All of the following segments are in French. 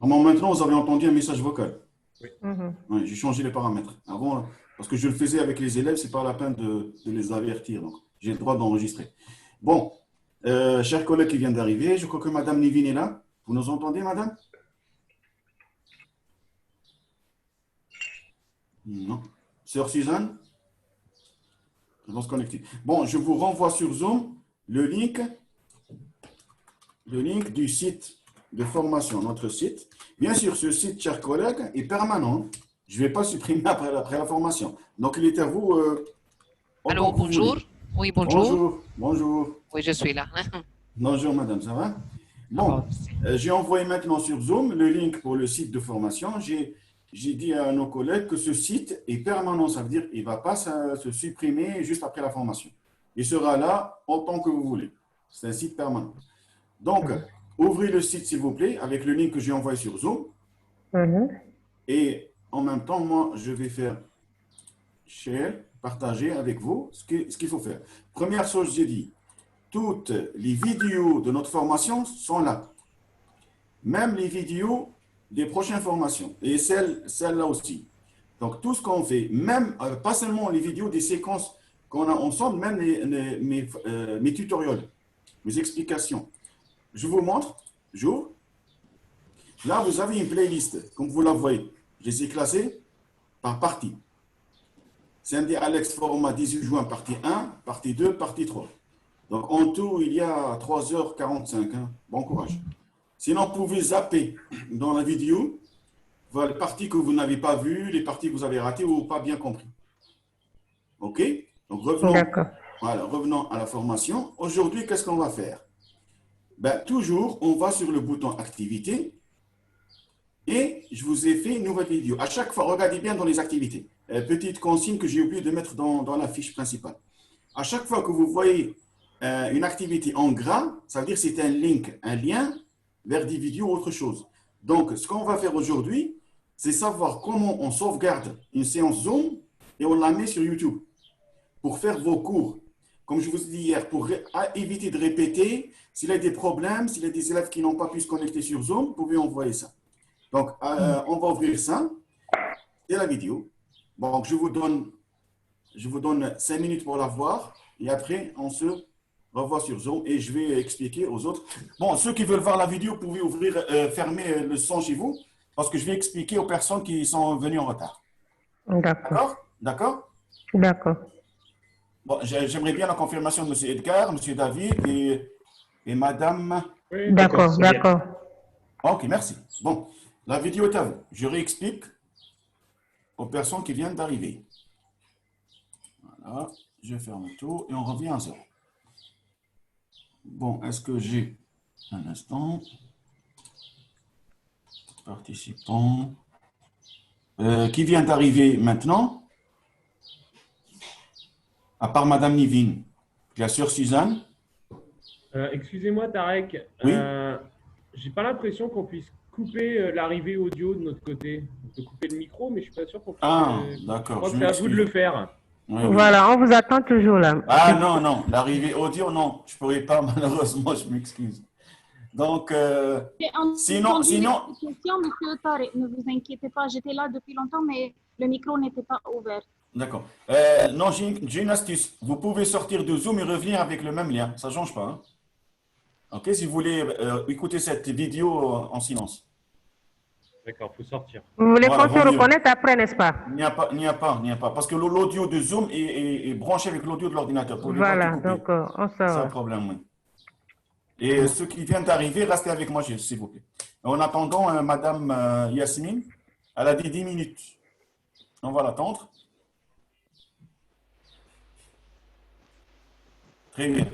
Normalement, maintenant, vous avez entendu un message vocal. Oui. Ouais, j'ai changé les paramètres. Avant, parce que je le faisais avec les élèves, c'est pas la peine de les avertir. Donc, j'ai le droit d'enregistrer. Bon, chers collègues qui viennent d'arriver, je crois que Madame Nivine est là. Vous nous entendez, Madame? Non. Sœur Suzanne? Ils vont se connecter. Bon, je vous renvoie sur Zoom le link du site de formation, notre site. Bien sûr, ce site, chers collègues, est permanent. Je ne vais pas le supprimer après la formation. Donc, il est à vous autant Allô, que vous bonjour. voulez. Oui, bonjour. Bonjour, bonjour. Oui, je suis là. Bonjour, madame, ça va? Ça va Bon, aussi. j'ai envoyé maintenant sur Zoom le link pour le site de formation. J'ai dit à nos collègues que ce site est permanent. Ça veut dire qu'il ne va pas se supprimer juste après la formation. Il sera là autant que vous voulez. C'est un site permanent. Donc, ouvrez le site, s'il vous plaît, avec le link que j'ai envoyé sur Zoom. Et en même temps, moi, je vais faire share, partager avec vous ce qu'il faut faire. Première chose, j'ai dit, toutes les vidéos de notre formation sont là. Même les vidéos des prochaines formations. Et celles-là aussi. Donc, tout ce qu'on fait, même, pas seulement les vidéos des séquences qu'on a ensemble, même mes tutoriels, mes explications. Je vous montre, j'ouvre. Là, vous avez une playlist, comme vous la voyez. Je les ai classées par partie. Samedi Alex Format 18 juin, partie 1, partie 2, partie 3. Donc, en tout, il y a 3h45. Hein. Bon courage. Sinon, vous pouvez zapper dans la vidéo les parties que vous n'avez pas vues, les parties que vous avez ratées ou pas bien compris. OK? Donc, revenons à la formation. Aujourd'hui, qu'est-ce qu'on va faire? Ben, toujours, on va sur le bouton Activité et je vous ai fait une nouvelle vidéo. À chaque fois, regardez bien dans les activités. Petite consigne que j'ai oublié de mettre dans la fiche principale. À chaque fois que vous voyez une activité en gras, ça veut dire que c'est un link, un lien vers des vidéos ou autre chose. Donc, ce qu'on va faire aujourd'hui, c'est savoir comment on sauvegarde une séance Zoom et on la met sur YouTube pour faire vos cours. Comme je vous ai dit hier, pour éviter de répéter, s'il y a des problèmes, s'il y a des élèves qui n'ont pas pu se connecter sur Zoom, vous pouvez envoyer ça. Donc, on va ouvrir ça. C'est la vidéo. Donc, je vous donne 5 minutes pour la voir et après, on se revoit sur Zoom et je vais expliquer aux autres. Bon, ceux qui veulent voir la vidéo, vous pouvez fermer le son chez vous parce que je vais expliquer aux personnes qui sont venues en retard. D'accord. D'accord? D'accord. Bon, j'aimerais bien la confirmation de M. Edgar, M. David et Madame. Oui, d'accord, d'accord. Ok, merci. Bon, la vidéo est à vous. Je réexplique aux personnes qui viennent d'arriver. Voilà, je ferme tout et on revient à zéro. Bon, est-ce que j'ai un instant? Participants. Qui vient d'arriver maintenant? À part Madame Nivine. La sœur Suzanne? Excusez-moi, Tarek. Oui. J'ai pas l'impression qu'on puisse couper l'arrivée audio de notre côté. On peut couper le micro, mais je suis pas sûr qu'on puisse. Ah, d'accord. Je crois que c'est à vous de le faire. Oui, oui. Voilà, on vous attend toujours là. Ah non, non, l'arrivée audio, non, je ne pourrais pas, malheureusement, je m'excuse. Donc, sinon, Monsieur Tarek, ne vous inquiétez pas, j'étais là depuis longtemps, mais le micro n'était pas ouvert. d'accord. Non, j'ai une astuce. Vous pouvez sortir de Zoom et revenir avec le même lien. Ça ne change pas. Hein. OK, si vous voulez écouter cette vidéo en silence. D'accord, il faut sortir. Vous voulez Voilà, qu'on se vaut mieux. reconnaisse après, n'est-ce pas? Il n'y a pas. Parce que l'audio de Zoom est branché avec l'audio de l'ordinateur. Voilà, donc on C'est un sort. problème, oui. Et ceux qui viennent d'arriver, restez avec moi, s'il vous plaît. En attendant, Madame Yasmine, elle a dit 10 minutes. On va l'attendre. Très bien.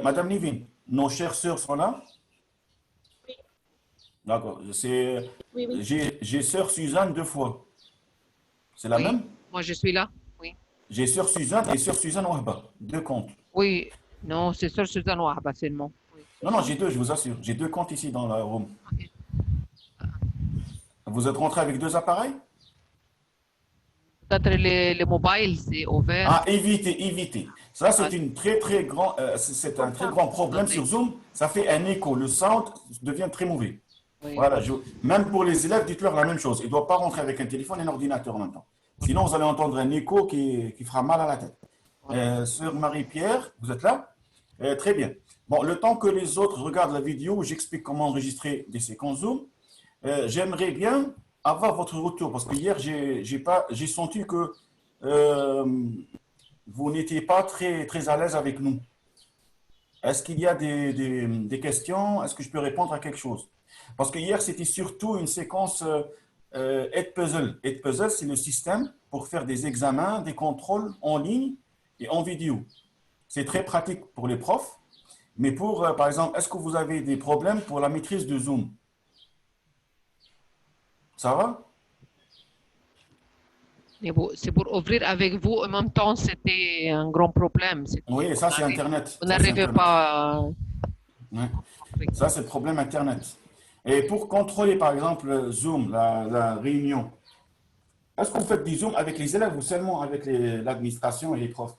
Madame Nivine, nos chères sœurs sont là? Oui. D'accord. Oui, oui. J'ai sœur Suzanne 2 fois. C'est la Oui, même? moi je suis là. Oui. J'ai sœur Suzanne et sœur Suzanne Wahba. 2 comptes. Oui, non, c'est Sœur Suzanne Wahba seulement. Oui. Non, j'ai 2, je vous assure. J'ai 2 comptes ici dans la room. Ok. Vous êtes rentré avec 2 appareils? Peut-être les mobiles, c'est ouvert. Ah, évitez. Ça, c'est c'est un très grand problème sur Zoom. Ça fait un écho. Le sound devient très mauvais. Oui. Voilà, même pour les élèves, dites-leur la même chose. Ils ne doivent pas rentrer avec un téléphone et un ordinateur en même temps. Sinon, vous allez entendre un écho qui fera mal à la tête. Sœur Marie-Pierre, vous êtes là? Très bien. Bon, le temps que les autres regardent la vidéo où j'explique comment enregistrer des séquences Zoom, j'aimerais bien avoir votre retour parce que hier, j'ai senti que vous n'étiez pas très à l'aise avec nous. Est-ce qu'il y a des questions? Est-ce que je peux répondre à quelque chose? Parce que hier, c'était surtout une séquence Edpuzzle. Edpuzzle, c'est le système pour faire des examens, des contrôles en ligne et en vidéo. C'est très pratique pour les profs. Mais pour, par exemple, est-ce que vous avez des problèmes pour la maîtrise de Zoom? Ça va? Mais bon, c'est pour ouvrir avec vous en même temps, c'était un grand problème. Oui, ça, c'est Internet. On Ça, c'est n'arrivait Internet. pas. Ouais. Ça, c'est le problème Internet. Et pour contrôler, par exemple, Zoom, la réunion, est-ce que vous faites du Zoom avec les élèves ou seulement avec l'administration et les profs?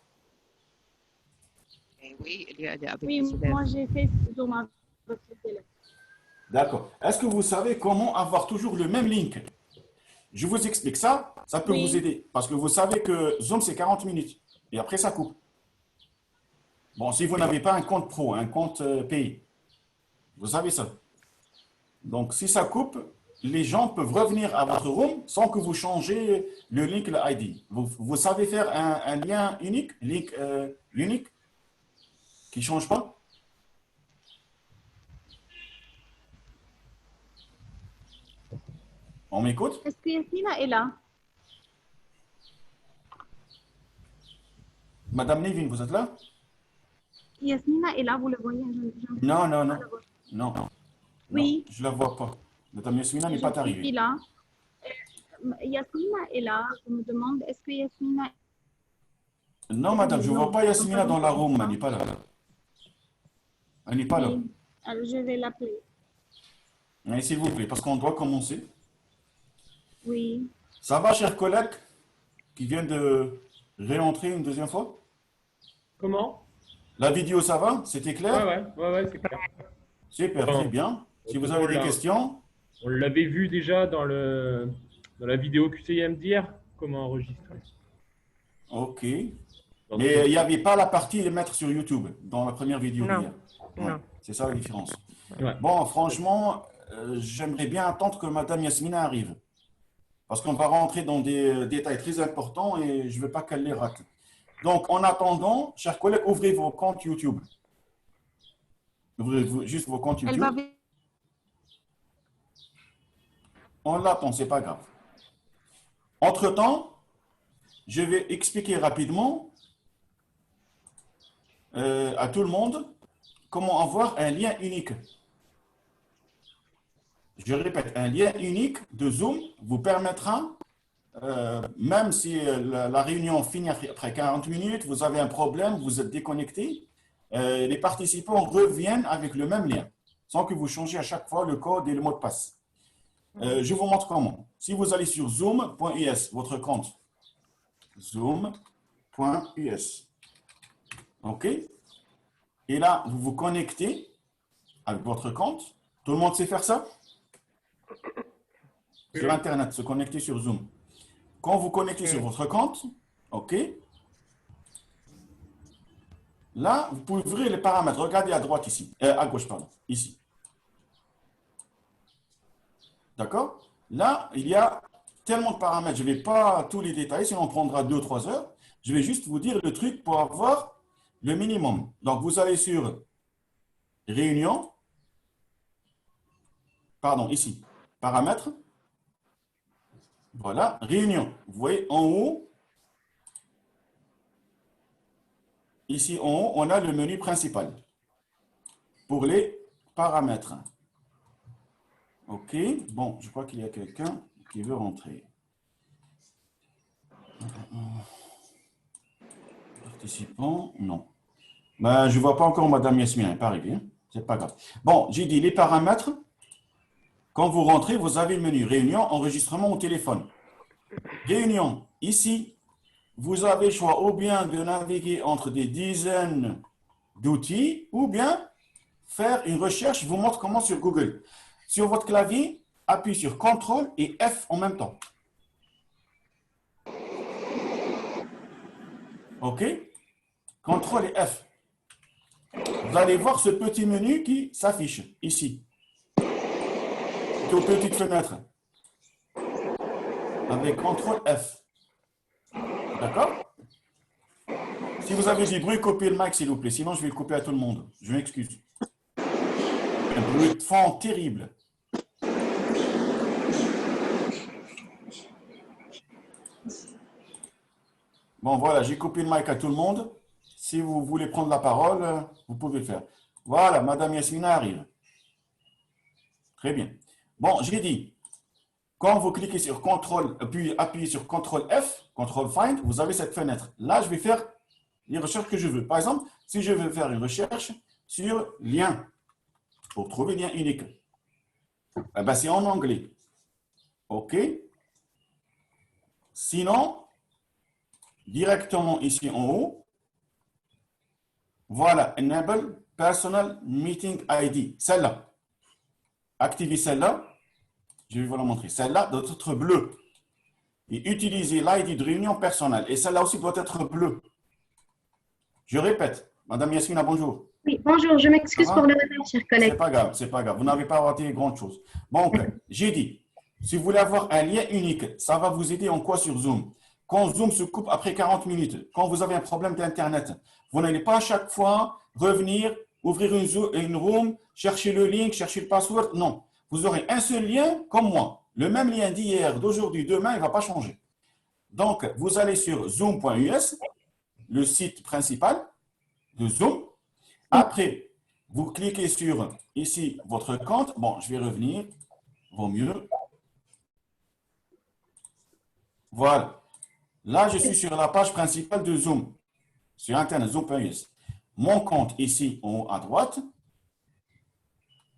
Et oui, il y a avec Oui, les élèves. moi j'ai fait Zoom avec les élèves. D'accord. Est-ce que vous savez comment avoir toujours le même link? Je vous explique ça, ça peut Oui. vous aider. Parce que vous savez que Zoom, c'est 40 minutes. Et après, ça coupe. Bon, si vous n'avez pas un compte pro, un compte payé, vous savez ça. Donc, si ça coupe, les gens peuvent revenir à votre room sans que vous changez le link, le ID. Vous savez faire un lien unique, link unique, qui ne change pas? On m'écoute? Est-ce que Yasmina est là? Madame Nevin, vous êtes là? Yasmina est là, vous le voyez? Non, non, non. Non. Oui. Non, je ne la vois pas. Madame Yasmina n'est pas Je suis arrivée. là. Yasmina est là. Je me demande, est-ce que Yasmina... Non, madame, je ne vois pas Yasmina dans la room. Elle n'est pas là. Elle n'est pas là. Oui. Alors, je vais l'appeler. Mais s'il vous plaît, parce qu'on doit commencer. Oui. Ça va, chers collègues qui viennent de réentrer une deuxième fois? Comment? La vidéo, ça va? C'était clair? Ouais, c'est clair. Super, très bien. Si vous avez des questions, On l'avait vu déjà dans la vidéo QCM d'hier, comment enregistrer. ok. Donc, Mais il n'y avait pas la partie de mettre sur YouTube dans la première vidéo Non. d'hier. Ouais, Non. c'est ça la différence. Ouais. Bon, franchement, j'aimerais bien attendre que Madame Yasmina arrive. Parce qu'on va rentrer dans des détails très importants et je ne veux pas qu'elle les rate. Donc, en attendant, chers collègues, ouvrez vos comptes YouTube. Ouvrez juste vos comptes Elle YouTube. va... On l'attend, ce n'est pas grave. Entre-temps, je vais expliquer rapidement à tout le monde comment avoir un lien unique. Je répète, un lien unique de Zoom vous permettra, même si la réunion finit après 40 minutes, vous avez un problème, vous êtes déconnecté, les participants reviennent avec le même lien, sans que vous changiez à chaque fois le code et le mot de passe. Je vous montre comment. Si vous allez sur zoom.us, votre compte, zoom.us, OK? Et là, vous vous connectez avec votre compte. Tout le monde sait faire ça? Sur Internet, se connecter sur Zoom. Quand vous connectez sur votre compte, OK? Là, vous pouvez ouvrir les paramètres. Regardez à droite ici. À gauche, pardon. Ici. D'accord? Là, il y a tellement de paramètres. Je ne vais pas tous les détailler, sinon on prendra 2-3 heures. Je vais juste vous dire le truc pour avoir le minimum. Donc, vous allez sur Réunion. Pardon, ici. Paramètres. Voilà, Réunion. Vous voyez en haut. Ici en haut, on a le menu principal pour les paramètres. OK. Bon, je crois qu'il y a quelqu'un qui veut rentrer. Participants, non. Ben, je ne vois pas encore Madame Yasmina, elle n'est pas arrivée. C'est pas grave. Bon, j'ai dit les paramètres. Quand vous rentrez, vous avez le menu Réunion, enregistrement au téléphone. Réunion, ici, vous avez le choix ou bien de naviguer entre des dizaines d'outils ou bien faire une recherche, je vous montre comment sur Google. Sur votre clavier, appuyez sur CTRL et F en même temps. OK? CTRL et F. Vous allez voir ce petit menu qui s'affiche ici. Toute petite fenêtre. Avec CTRL F. D'accord? Si vous avez du bruit, copiez le mic, s'il vous plaît. Sinon, je vais le couper à tout le monde. Je m'excuse. Un bruit de fond terrible. Bon, voilà, j'ai coupé le mic à tout le monde. Si vous voulez prendre la parole, vous pouvez le faire. Voilà, Madame Yasmina arrive. Très bien. Bon, j'ai dit, quand vous cliquez sur CTRL, puis appuyez sur CTRL F, CTRL Find, vous avez cette fenêtre. Là, je vais faire les recherches que je veux. Par exemple, si je veux faire une recherche sur lien, pour trouver lien unique, eh ben, c'est en anglais. OK. Sinon, directement ici en haut, voilà, Enable Personal Meeting ID. Celle-là. Activez celle-là. Je vais vous la montrer. Celle-là doit être bleue. Et utilisez l'ID de réunion personnelle. Et celle-là aussi doit être bleue. Je répète. Madame Yasmina, bonjour. Oui, bonjour, je m'excuse pour le retard, chers collègues. C'est pas grave, c'est pas grave. Vous n'avez pas raté grande chose. Bon, j'ai dit, si vous voulez avoir un lien unique, ça va vous aider en quoi sur Zoom? Quand Zoom se coupe après 40 minutes, quand vous avez un problème d'Internet, vous n'allez pas à chaque fois revenir, ouvrir une room, chercher le link, chercher le password. Non. Vous aurez un seul lien comme moi. Le même lien d'hier, d'aujourd'hui, demain, il ne va pas changer. Donc, vous allez sur zoom.us, le site principal de Zoom. Après, vous cliquez sur ici votre compte. Bon, je vais revenir. Vaut mieux. Voilà. Là, je suis sur la page principale de Zoom. Sur Internet, zoom.us. Mon compte ici en haut à droite.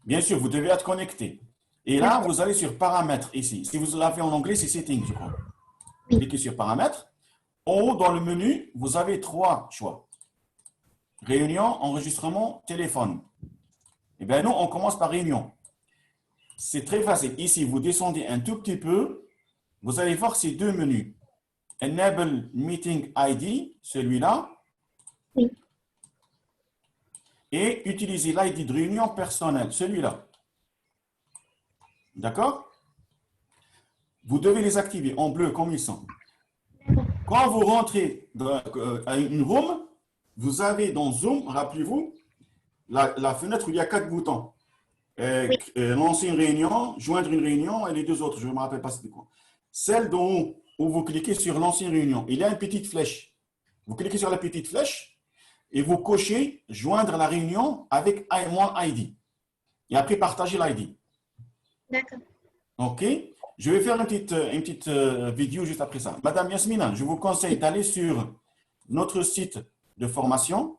Bien sûr, vous devez être connecté. Et là, vous allez sur paramètres ici. Si vous l'avez en anglais, c'est settings, je crois. Cliquez sur paramètres. En haut, dans le menu, vous avez 3 choix. Réunion, enregistrement, téléphone. Eh bien, nous, on commence par réunion. C'est très facile. Ici, vous descendez un tout petit peu. Vous allez voir ces 2 menus. Enable Meeting ID, celui-là. Oui. Et utiliser l'ID de réunion personnelle, celui-là. D'accord? Vous devez les activer en bleu comme ils sont. Quand vous rentrez à une room, vous avez dans Zoom, rappelez-vous, la fenêtre où il y a 4 boutons. Lancer une réunion, joindre une réunion et les 2 autres, je ne me rappelle pas c'était quoi. Celle où vous cliquez sur lancer une réunion, il y a une petite flèche. Vous cliquez sur la petite flèche et vous cochez joindre la réunion avec mon ID. Et après, partager l'ID. D'accord. OK. Je vais faire une petite vidéo juste après ça. Madame Yasmina, je vous conseille d'aller sur notre site de formation.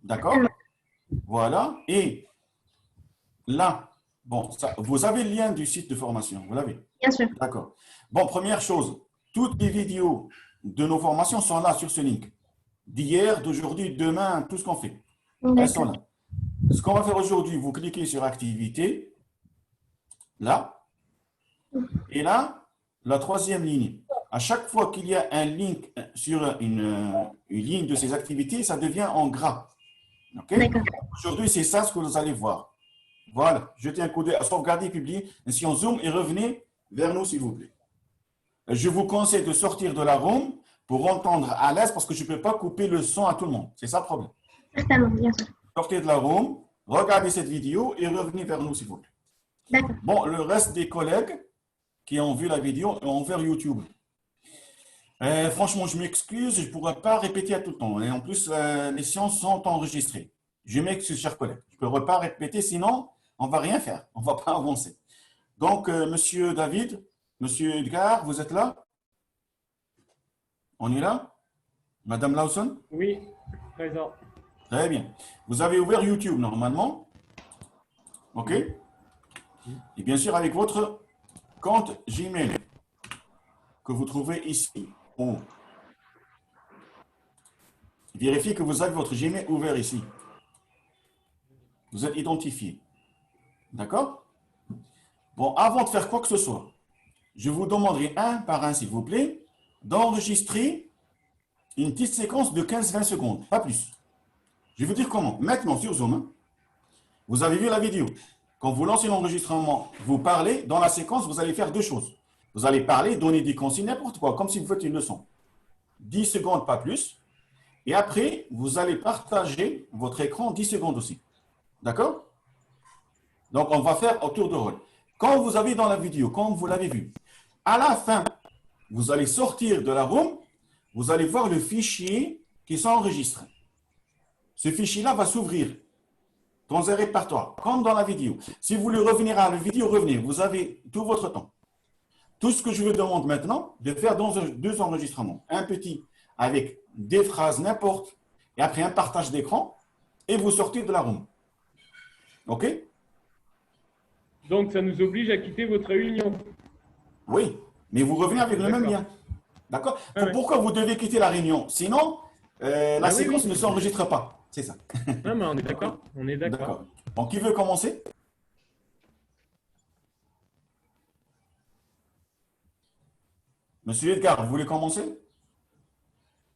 D'accord? Voilà. Et là, bon, ça, vous avez le lien du site de formation. Vous l'avez? Bien sûr. D'accord. Bon, première chose, toutes les vidéos de nos formations sont là sur ce link. D'hier, d'aujourd'hui, demain, tout ce qu'on fait. Elles sont là. Ce qu'on va faire aujourd'hui, vous cliquez sur activité. Là. Et là, la 3e ligne. À chaque fois qu'il y a un link sur une ligne de ces activités, ça devient en gras. Okay? Aujourd'hui, c'est ça ce que vous allez voir. Voilà. Jetez un coup d'œil à sauvegarder, publier. Si on zoom et revenez vers nous, s'il vous plaît. Je vous conseille de sortir de la room pour entendre à l'aise parce que je ne peux pas couper le son à tout le monde. C'est ça le problème. Certainement, bien sûr. Sortez de la room, regardez cette vidéo et revenez vers nous, s'il vous plaît. D'accord. Bon, le reste des collègues qui ont vu la vidéo ont vers YouTube. Franchement, je m'excuse, je ne pourrai pas répéter à tout le temps. Et en plus, les séances sont enregistrées. Je m'excuse, chers collègues. Je ne pourrai pas répéter, sinon, on ne va rien faire. On ne va pas avancer. Donc, Monsieur David, Monsieur Edgar, vous êtes là? On est là? Madame Lawson? Oui, présent. Très bien. Vous avez ouvert YouTube normalement. OK? Et bien sûr, avec votre compte Gmail que vous trouvez ici. Oh. Vérifiez que vous avez votre Gmail ouvert ici. Vous êtes identifié. D'accord? Bon, avant de faire quoi que ce soit, je vous demanderai un par un, s'il vous plaît, d'enregistrer une petite séquence de 15-20 secondes, pas plus. Je vais vous dire comment. Maintenant, sur Zoom, hein, vous avez vu la vidéo. Quand vous lancez l'enregistrement, vous parlez. Dans la séquence, vous allez faire deux choses. Vous allez parler, donner des consignes, n'importe quoi, comme si vous faites une leçon. 10 secondes, pas plus. Et après, vous allez partager votre écran 10 secondes aussi. D'accord? Donc, on va faire au tour de rôle. Quand vous avez dans la vidéo, comme vous l'avez vu, à la fin, vous allez sortir de la room, vous allez voir le fichier qui sont enregistrés. Ce fichier-là va s'ouvrir dans un répertoire, comme dans la vidéo. Si vous voulez revenir à la vidéo, revenez. Vous avez tout votre temps. Tout ce que je vous demande maintenant, de faire dans deux enregistrements. Un petit avec des phrases, n'importe, et après un partage d'écran, et vous sortez de la room. OK? Donc, ça nous oblige à quitter votre réunion. Oui, mais vous revenez avec le même lien. D'accord? Ah ouais. Pourquoi vous devez quitter la réunion? Sinon, la oui, séquence oui. ne s'enregistre pas. C'est ça. Non, mais on est d'accord. On est d'accord. D'accord. Bon, qui veut commencer? Monsieur Edgar, vous voulez commencer?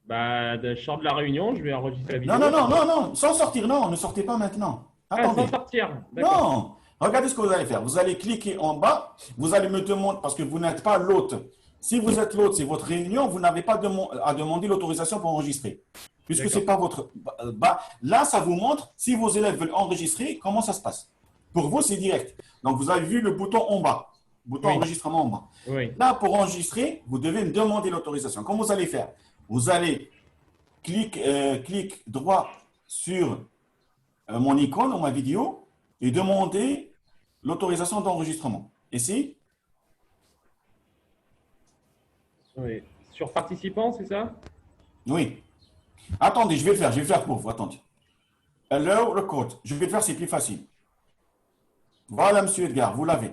Bah, je sors de la réunion, je vais enregistrer la vidéo. Non, sans sortir, non, ne sortez pas maintenant. Ah, Attendez. sans sortir. D'accord. Non, regardez ce que vous allez faire. Vous allez cliquer en bas, vous allez me demander, parce que vous n'êtes pas l'hôte. Si vous êtes l'hôte, c'est votre réunion, vous n'avez pas à demander l'autorisation pour enregistrer. Puisque ce n'est pas votre... là, ça vous montre, si vos élèves veulent enregistrer, comment ça se passe. Pour vous, c'est direct. Donc, vous avez vu le bouton en bas, bouton Oui. enregistrement en bas. Oui. Là, pour enregistrer, vous devez me demander l'autorisation. Comment vous allez faire? Vous allez cliquer droit sur mon icône ou ma vidéo et demander l'autorisation d'enregistrement. Ici, Oui. Sur participant, c'est ça? oui. Attendez, je vais le faire pour vous. Attendez. Allow record. Je vais le faire, c'est plus facile. Voilà, monsieur Edgar, vous l'avez.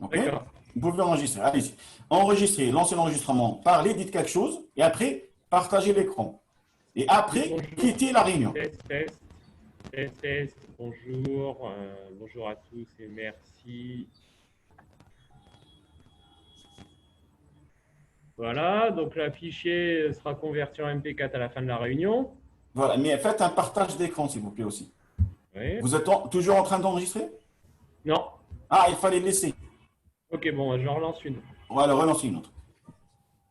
OK? D'accord. Vous pouvez enregistrer. Allez-y. Enregistrez, lancez l'enregistrement, parlez, dites quelque chose, et après, partagez l'écran. Et après, Bonjour. quittez la réunion. Test. Bonjour. Bonjour à tous et merci. Voilà, donc le fichier sera converti en MP4 à la fin de la réunion. Voilà, mais faites un partage d'écran, s'il vous plaît, aussi. Oui. Vous êtes toujours en train d'enregistrer? Non. Ah, il fallait laisser. Ok, bon, je relance une. Voilà, relancez une autre.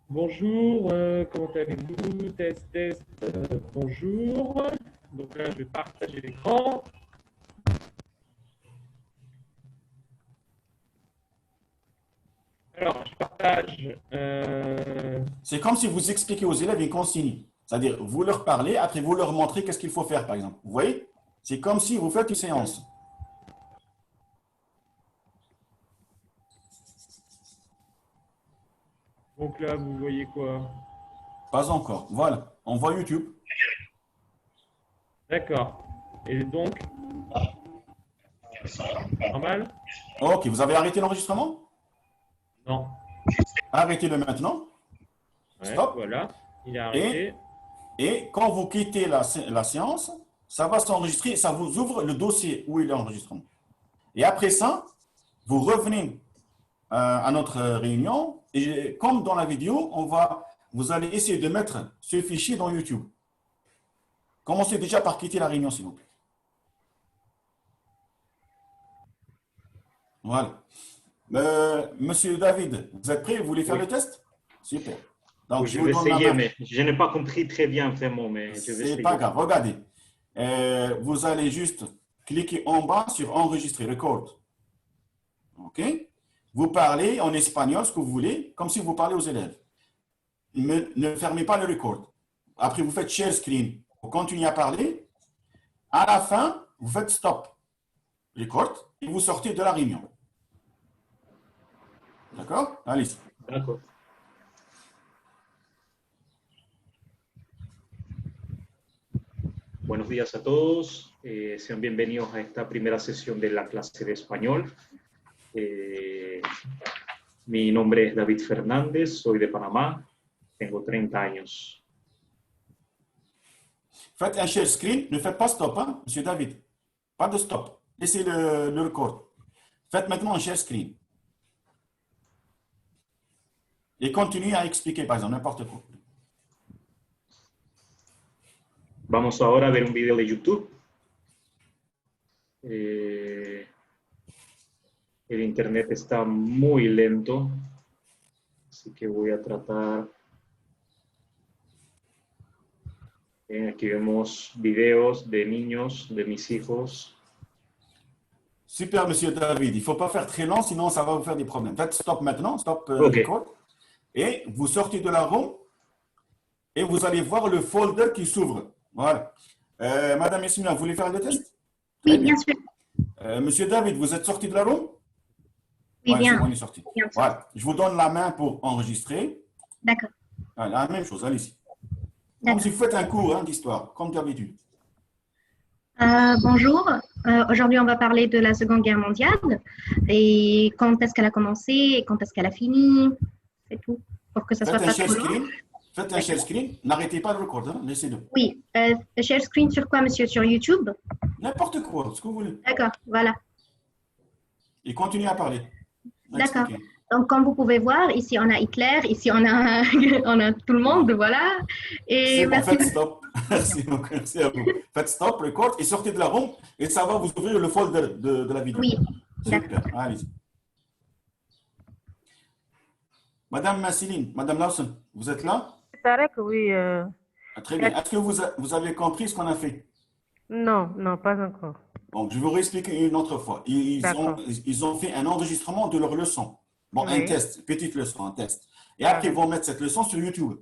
Bonjour, comment allez-vous? Test, bonjour. Donc là, je vais partager l'écran. Alors, je partage. C'est comme si vous expliquez aux élèves une consigne. C'est-à-dire, vous leur parlez, après vous leur montrez qu'est-ce qu'il faut faire, par exemple. Vous voyez? C'est comme si vous faites une séance. Donc là, vous voyez quoi? Pas encore. Voilà. On voit YouTube. D'accord. Et donc, normal? OK. Vous avez arrêté l'enregistrement? Non. Arrêtez-le maintenant. Ouais, Stop. voilà, il est arrêté. Et quand vous quittez la séance, ça va s'enregistrer. Ça vous ouvre le dossier où est l'enregistrement. Et après ça, vous revenez à notre réunion. Et comme dans la vidéo, vous allez essayer de mettre ce fichier dans YouTube. Commencez déjà par quitter la réunion, s'il vous plaît. Voilà. Monsieur David, vous êtes prêt? Vous voulez faire Oui. le test? Super. Donc, Je vous vais donne la essayer, main. mais je n'ai pas compris très bien vraiment, mais je vais C'est essayer. pas grave. Regardez. Vous allez juste cliquer en bas sur enregistrer, record. OK? Vous parlez en espagnol, ce que vous voulez, comme si vous parlez aux élèves. Ne fermez pas le record. Après, vous faites share screen. Vous continuez à parler. À la fin, vous faites stop. Record. Et vous sortez de la réunion. D'accord? Allez-y. D'accord. Buenos días a todos. Sean bienvenidos a esta primera sesión de la clase de español. Mi nombre es David Fernández, soy de Panamá, tengo 30 años. Faites un share screen. Ne faites pas stop, hein, monsieur David. Pas de stop. Laissez le record. Faites maintenant un share screen. Et continuez à expliquer, par exemple, n'importe quoi. Vamos ahora a ver un video de YouTube. El internet está muy lento, así que voy a tratar. Aquí vemos videos de niños, de mis hijos. Super, monsieur David. Il ne faut pas faire très long, sinon ça va vous faire des problèmes. Faites stop maintenant, stop Ok. record. Et vous sortez de la room et vous allez voir le folder qui s'ouvre. Voilà. Madame Yasmina, vous voulez faire le test? Oui, bien sûr. Monsieur David, vous êtes sorti de la room? Oui, Ouais, c'est bien. bon, il est sorti. Bien sûr. Voilà. Je vous donne la main pour enregistrer. D'accord. Voilà, la même chose, allez-y. Comme D'accord. si vous faites un cours hein, d'histoire, comme d'habitude. Bonjour. Aujourd'hui, on va parler de la Seconde Guerre mondiale et quand est-ce qu'elle a commencé et quand est-ce qu'elle a fini. C'est tout. Pour que ça soit Faites un pas share trop long. screen. Faites un share screen. N'arrêtez pas le record, hein, laissez-le. Oui. Share screen sur quoi, monsieur? Sur YouTube? N'importe quoi, ce que vous voulez. D'accord. Voilà. Et continuez à parler. D'accord. Expliquez. Donc, comme vous pouvez voir, ici, on a Hitler, ici, on a, on a tout le monde, voilà. Et C'est bon, merci. faites stop. Merci beaucoup, merci à vous. Faites stop, record et sortez de la room et ça va vous ouvrir le folder de la vidéo. Oui, Super, allez-y. Madame Céline, Madame Lawson, vous êtes là? Tarek, oui. Ah, très bien. Est-ce que vous avez compris ce qu'on a fait? Non, non, pas encore. Bon, je vais vous réexpliquer une autre fois. D'accord. Ils ont fait un enregistrement de leur leçon. Bon, un Oui. test, petite leçon, un test. Et après, ils vont mettre cette leçon sur YouTube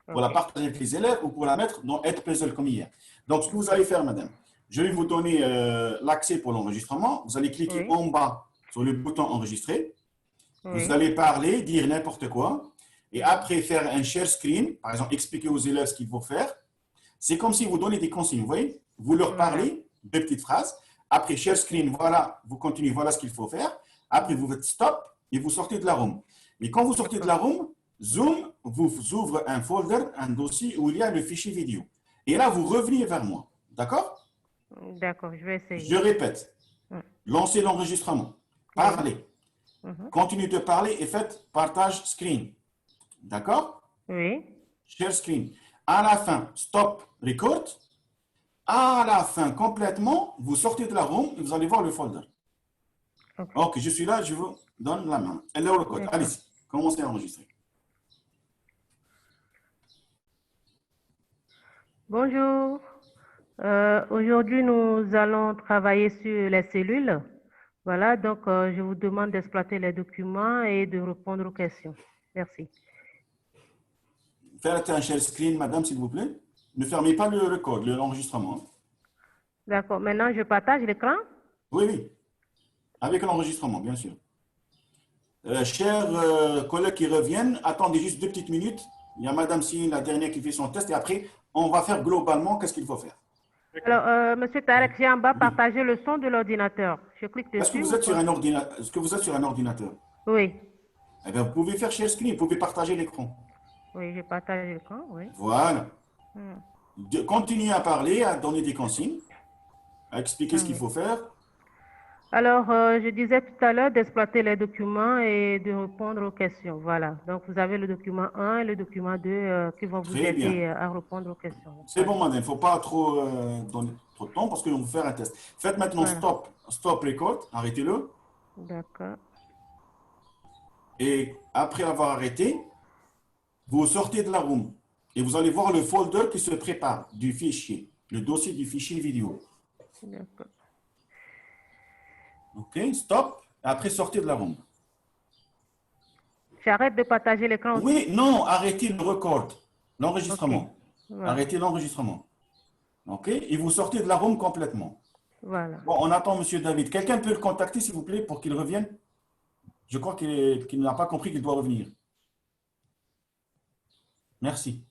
pour la Ok. partager avec les élèves ou pour la mettre dans Être Puzzle comme hier. Donc, ce que vous allez faire, madame, je vais vous donner l'accès pour l'enregistrement. Vous allez cliquer Oui. en bas sur le bouton enregistrer. Oui. Vous allez parler, dire n'importe quoi. Et après, faire un share screen, par exemple, expliquer aux élèves ce qu'il faut faire. C'est comme si vous donnez des consignes, vous voyez? Vous leur parlez, deux petites phrases. Après, share screen, voilà, vous continuez, voilà ce qu'il faut faire. Après, vous faites stop et vous sortez de la room. Mais quand vous sortez de la room, Zoom vous ouvre un folder, un dossier où il y a le fichier vidéo. Et là, vous revenez vers moi. D'accord? D'accord, je vais essayer. Je répète. Ouais. Lancez l'enregistrement. Parlez. Mhm. Continuez de parler et faites partage screen. D'accord? Oui. Share screen. À la fin, stop record. À la fin, complètement, vous sortez de la room et vous allez voir le folder. Ok. Ok, je suis là, je vous donne la main. Elle est le code. D'accord. Allez-y, commencez à enregistrer. Bonjour. Aujourd'hui, nous allons travailler sur les cellules. Voilà, donc je vous demande d'exploiter les documents et de répondre aux questions. Merci. Faites un share screen, madame, s'il vous plaît. Ne fermez pas le code, l'enregistrement. D'accord. Maintenant, je partage l'écran. Oui, oui. Avec l'enregistrement, bien sûr. Chers collègues qui reviennent, attendez juste 2 petites minutes. Il y a madame Céline, la dernière, qui fait son test. Et après, on va faire globalement qu'est-ce qu'il faut faire. Alors, Monsieur Tarek, j'ai en bas partager le son de l'ordinateur. Je clique dessus. Est-ce que vous êtes sur un ordinateur? Est-ce que vous êtes sur un ordinateur? Oui. Eh bien, vous pouvez faire share screen, vous pouvez partager l'écran. Oui, je partage l'écran, oui. Voilà. Hmm. Continuez à parler, à donner des consignes, à expliquer ce qu'il faut faire. Alors, je disais tout à l'heure d'exploiter les documents et de répondre aux questions. Voilà. Donc, vous avez le document 1 et le document 2 qui vont vous Très aider bien. à répondre aux questions. C'est bon, madame, il ne faut pas trop donner trop de temps parce que l'on va faire un test. Faites maintenant Voilà. stop record, arrêtez-le. D'accord. Et après avoir arrêté, vous sortez de la room et vous allez voir le folder qui se prépare du fichier, le dossier du fichier vidéo. D'accord. OK, stop. Après, sortez de la room. J'arrête de partager l'écran aussi. Oui, non, arrêtez le record, l'enregistrement. Ok. Voilà. Arrêtez l'enregistrement. OK, et vous sortez de la room complètement. Voilà. Bon, on attend M. David. Quelqu'un peut le contacter, s'il vous plaît, pour qu'il revienne? Je crois qu'il n'a pas compris qu'il doit revenir. Merci.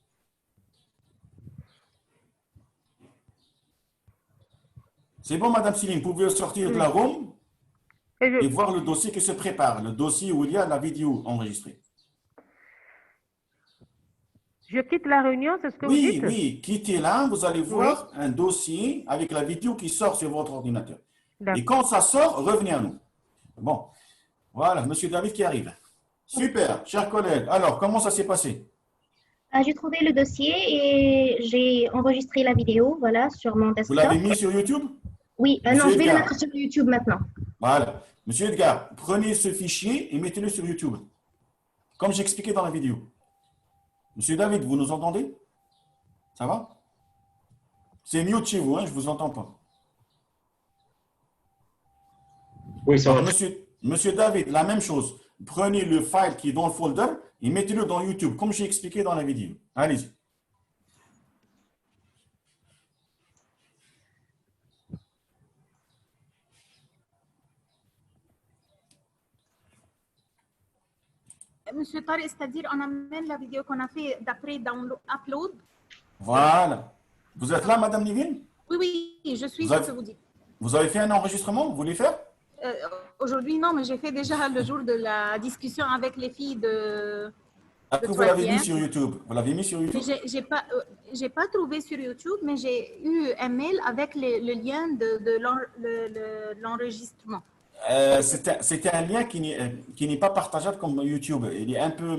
C'est bon, Madame Céline, vous pouvez sortir de la room et voir le dossier qui se prépare, le dossier où il y a la vidéo enregistrée. Je quitte la réunion, c'est ce que vous Oui, dites? oui, quittez là, vous allez voir un dossier avec la vidéo qui sort sur votre ordinateur. Et D'accord. quand ça sort, revenez à nous. Bon, voilà, Monsieur David qui arrive. Super, chers collègues. Alors, comment ça s'est passé? J'ai trouvé le dossier et j'ai enregistré la vidéo, voilà, sur mon Vous desktop. l'avez mis sur YouTube? Oui, non, Monsieur je vais le Edgar. mettre sur YouTube maintenant. Voilà. Monsieur Edgar, prenez ce fichier et mettez-le sur YouTube, comme j'ai expliqué dans la vidéo. Monsieur David, vous nous entendez? Ça va? C'est mieux de chez vous, hein, je ne vous entends pas. Oui, ça va. Alors, monsieur David, la même chose. Prenez le file qui est dans le folder et mettez-le dans YouTube, comme j'ai expliqué dans la vidéo. Allez-y. Monsieur Tariq, c'est-à-dire on amène la vidéo qu'on a fait d'après upload. Voilà. Vous êtes là, Madame Nivine? Oui, oui, je suis Vous ce avez- que vous dites. Vous avez fait un enregistrement? Vous voulez faire? Euh, Aujourd'hui, non, mais j'ai fait déjà le jour de la discussion avec les filles de Est-ce que le vous l'avez mis troisième. sur YouTube? Vous l'avez mis sur Mais YouTube? j'ai pas trouvé sur YouTube, mais j'ai eu un mail avec le lien de l'enregistrement. C'était un lien qui n'est pas partageable comme YouTube. Il est un peu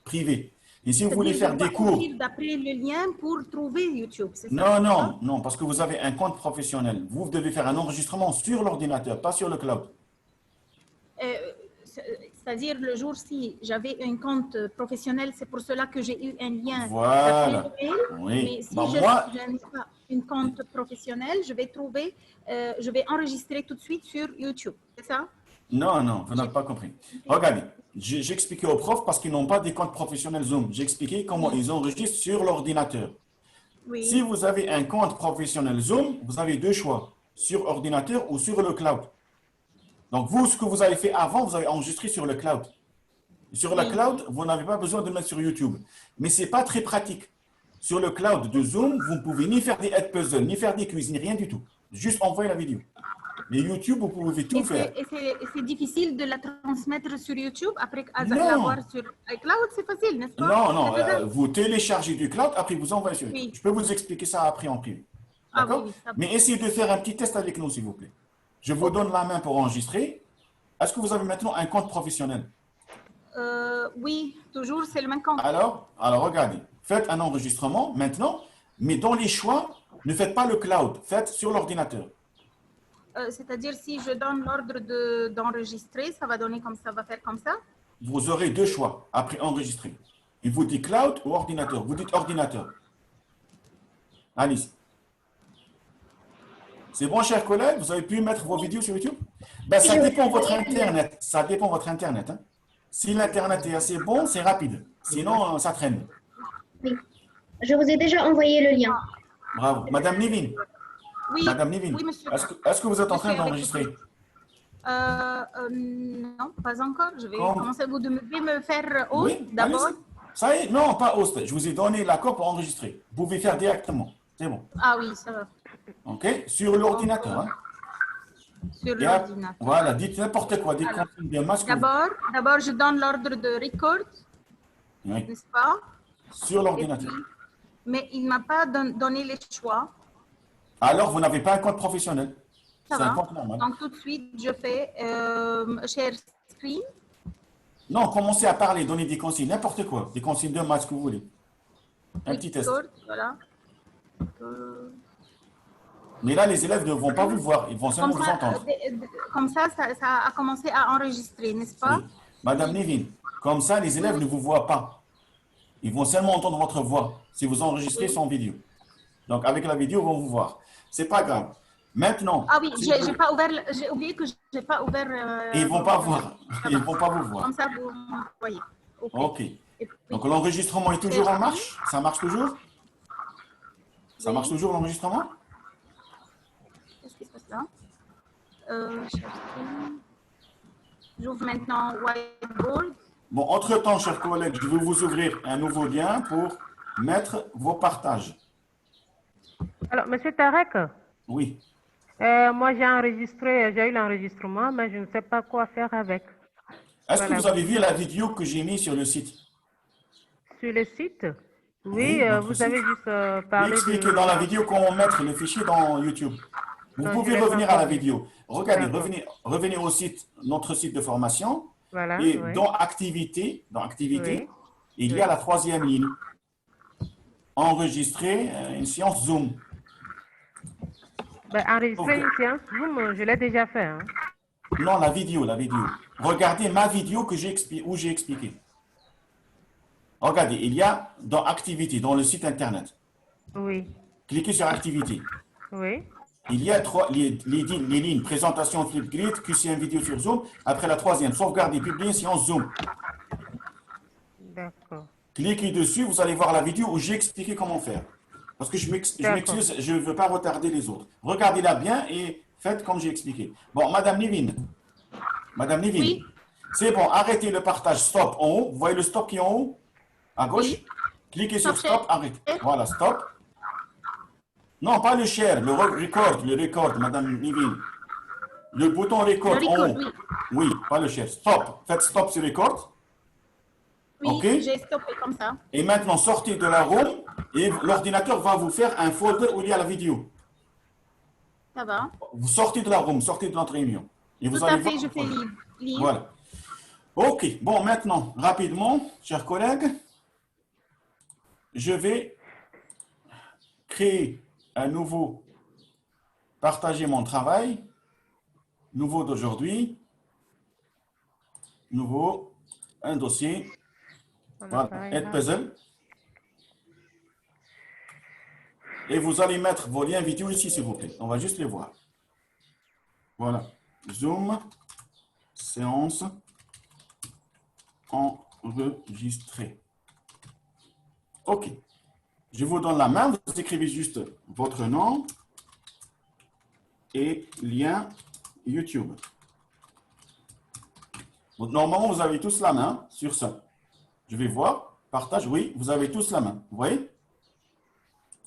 privé. Et si vous voulez C'est-à-dire, faire je dois des cours, ouvrir d'après le lien pour trouver YouTube, c'est ça? non, non, non, parce que vous avez un compte professionnel. Vous devez faire un enregistrement sur l'ordinateur, pas sur le cloud. C'est-à-dire, le jour-ci, j'avais un compte professionnel, c'est pour cela que j'ai eu un lien. Voilà. d'après le mail. Oui. Mais si Bah, je moi, n'ai pas un compte professionnel, je vais enregistrer tout de suite sur YouTube, c'est ça? non, non, vous n'avez pas compris. Regardez, j'ai expliqué aux profs parce qu'ils n'ont pas des comptes professionnels Zoom. J'ai expliqué comment ils enregistrent sur l'ordinateur. Oui. Si vous avez un compte professionnel Zoom, vous avez deux choix, sur ordinateur ou sur le cloud. Donc, vous, ce que vous avez fait avant, vous avez enregistré sur le cloud. Sur le Oui. cloud, vous n'avez pas besoin de le mettre sur YouTube. Mais ce n'est pas très pratique. Sur le cloud de Zoom, vous ne pouvez ni faire des head puzzles, ni faire des quiz, ni rien du tout. Juste envoyer la vidéo. Mais YouTube, vous pouvez tout faire. Et c'est difficile de la transmettre sur YouTube après Non. l'avoir sur iCloud, c'est facile, n'est-ce pas? Non, non, C'est faisable. vous téléchargez du cloud, après vous envoyez sur YouTube. Oui. Je peux vous expliquer ça après en privé. Ah D'accord? oui, oui, ça va. Mais essayez de faire un petit test avec nous, s'il vous plaît. Je vous donne la main pour enregistrer. Est-ce que vous avez maintenant un compte professionnel? Oui, toujours, c'est le même compte. Alors, regardez. Faites un enregistrement maintenant, mais dans les choix, ne faites pas le cloud. Faites sur l'ordinateur. C'est-à-dire, si je donne l'ordre d'enregistrer, ça va donner comme ça, va faire comme ça? Vous aurez deux choix après enregistrer. Il vous dit cloud ou ordinateur. Vous dites ordinateur. Allez-y. C'est bon, chers collègues, vous avez pu mettre vos vidéos sur YouTube? Ben, ça dépend de votre Internet. Ça dépend de votre Internet. Hein. Si l'Internet est assez bon, c'est rapide. Sinon, ça traîne. Oui. Je vous ai déjà envoyé le lien. Bravo. Madame Nivine. Oui, Madame Nivine, oui, monsieur. est-ce que vous êtes en train Je suis avec d'enregistrer? Non, pas encore. Je vais Comme- commencer. Vous devez me faire host Oui, d'abord. allez-y. Ça y est, non, pas host. Je vous ai donné l'accord pour enregistrer. Vous pouvez faire directement. C'est bon. Ah oui, ça va. OK? Sur l'ordinateur. Hein. Sur Et après, l'ordinateur. voilà, dites n'importe quoi. Des Alors, consignes de masque. D'abord, je donne l'ordre de record, Oui, n'est-ce pas? sur Et l'ordinateur. puis- mais il ne m'a pas donné les choix. Alors, vous n'avez pas un compte professionnel. Ça C'est un va. compte normal. Donc, tout de suite, je fais share screen. Non, commencez à parler, donnez des consignes, n'importe quoi. Des consignes de maths que vous voulez. Un petit test. Record, voilà. Mais là, les élèves ne vont pas vous voir. Ils vont Comme seulement vous ça, entendre. comme ça a commencé à enregistrer, n'est-ce pas? Oui. Madame Nevin, comme ça, les élèves ne vous voient pas. Ils vont seulement entendre votre voix si vous enregistrez sans vidéo. Donc, avec la vidéo, ils vont vous voir. C'est pas grave. Maintenant, Ah oui, si j'ai vous- pas ouvert, j'ai oublié que j'ai pas ouvert. ils ne vont pas voir. Ça Ils va. ne vont pas vous voir. Comme ça, vous voyez. Ok. OK. Et puis, Donc, l'enregistrement est toujours en marche? Ça marche toujours? Ça Oui. marche toujours l'enregistrement? qu'est-ce qui se passe là? Share screen. J'ouvre maintenant Whiteboard. Bon, entre-temps, chers collègues, je vais vous ouvrir un nouveau lien pour mettre vos partages. Alors, Monsieur Tarek, Oui. moi j'ai eu l'enregistrement, mais je ne sais pas quoi faire avec. Est-ce que Voilà. vous avez vu la vidéo que j'ai mise sur le site? Sur le site? Oui, Oui, notre vous site. avez juste J'ai parlé expliqué de... dans la vidéo comment mettre le fichier dans YouTube. Vous Non, je pouvez l'ai pas revenir à la encore vu. vidéo. Regardez, D'accord. revenez au site, notre site de formation. Voilà, Et oui. dans activité, Oui, il y oui. a la troisième ligne. Enregistrer une séance Zoom. Ben, enregistrer une séance Zoom, je l'ai déjà fait. Hein. Non, la vidéo, la vidéo. Regardez ma vidéo que où j'ai expliqué. Regardez, il y a dans activité, dans le site internet. Oui, Cliquez sur activité. oui. Il y a les lignes présentation Flipgrid, QCM vidéo sur Zoom. Après la troisième, sauvegarder, publier séance Zoom. D'accord. Cliquez dessus, vous allez voir la vidéo où j'ai expliqué comment faire. Parce que je m'excuse, je ne veux pas retarder les autres. Regardez-la bien et faites comme j'ai expliqué. Bon, Madame Nevin. Madame Nevin. Oui. C'est bon, arrêtez le partage stop en haut. Vous voyez le stop qui est en haut? À gauche? Oui. Cliquez sur Stop stop, arrêtez. Voilà, stop. Non, pas le share, le record, Madame Nevin. Le bouton record Le en record, haut. oui. Oui, pas le share. Stop. Faites stop sur record. Oui, OK. j'ai stoppé comme ça. Et maintenant, sortez de la room et l'ordinateur va vous faire un folder où il y a la vidéo. Ça va. Vous sortez de la room, sortez de notre réunion. Et vous Tout allez à fait, voir. je fais lire. Voilà. OK. Bon, maintenant, rapidement, chers collègues, je vais créer un nouveau, partager mon travail, nouveau d'aujourd'hui, nouveau, un dossier, voilà, Add Puzzle. Et vous allez mettre vos liens vidéo ici, s'il vous plaît. On va juste les voir. Voilà. Zoom, séance, enregistrée. OK. Je vous donne la main. Vous écrivez juste votre nom et lien YouTube. Donc, normalement, vous avez tous la main sur ça. Je vais voir. Partage. Oui, vous avez tous la main. Vous voyez?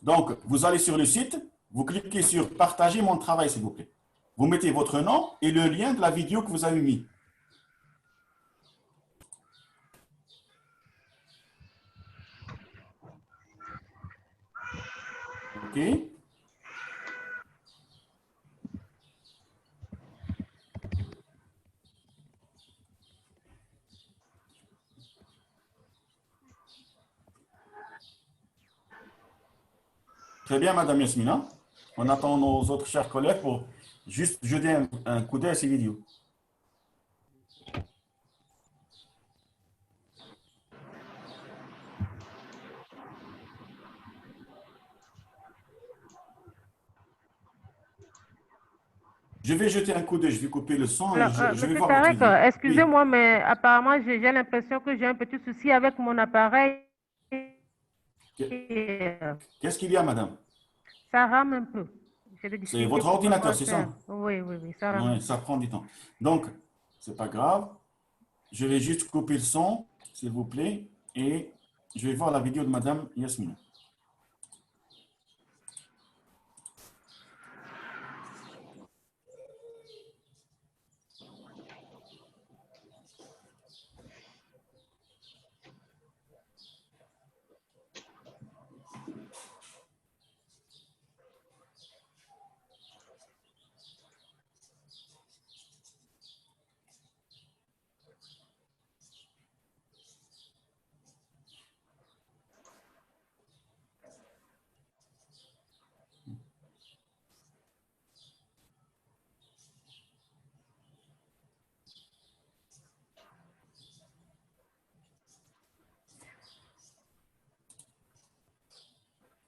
Donc, vous allez sur le site. Vous cliquez sur partager mon travail, s'il vous plaît. Vous mettez votre nom et le lien de la vidéo que vous avez mis. OK. Très bien, Madame Yasmina. On attend nos autres chers collègues pour juste jeter un coup d'œil à ces vidéos. Je vais jeter un coup d'œil, je vais couper le son et Alors, je vais Monsieur voir votre Tarek, vidéo. excusez-moi, mais apparemment, j'ai l'impression que j'ai un petit souci avec mon appareil. Qu'est-ce qu'il y a, madame? Ça rame un peu. C'est votre ordinateur, c'est ça? Oui, oui, oui, ça rame. Oui, ça prend du temps. Donc, c'est pas grave. Je vais juste couper le son, s'il vous plaît, et je vais voir la vidéo de madame Yasmina.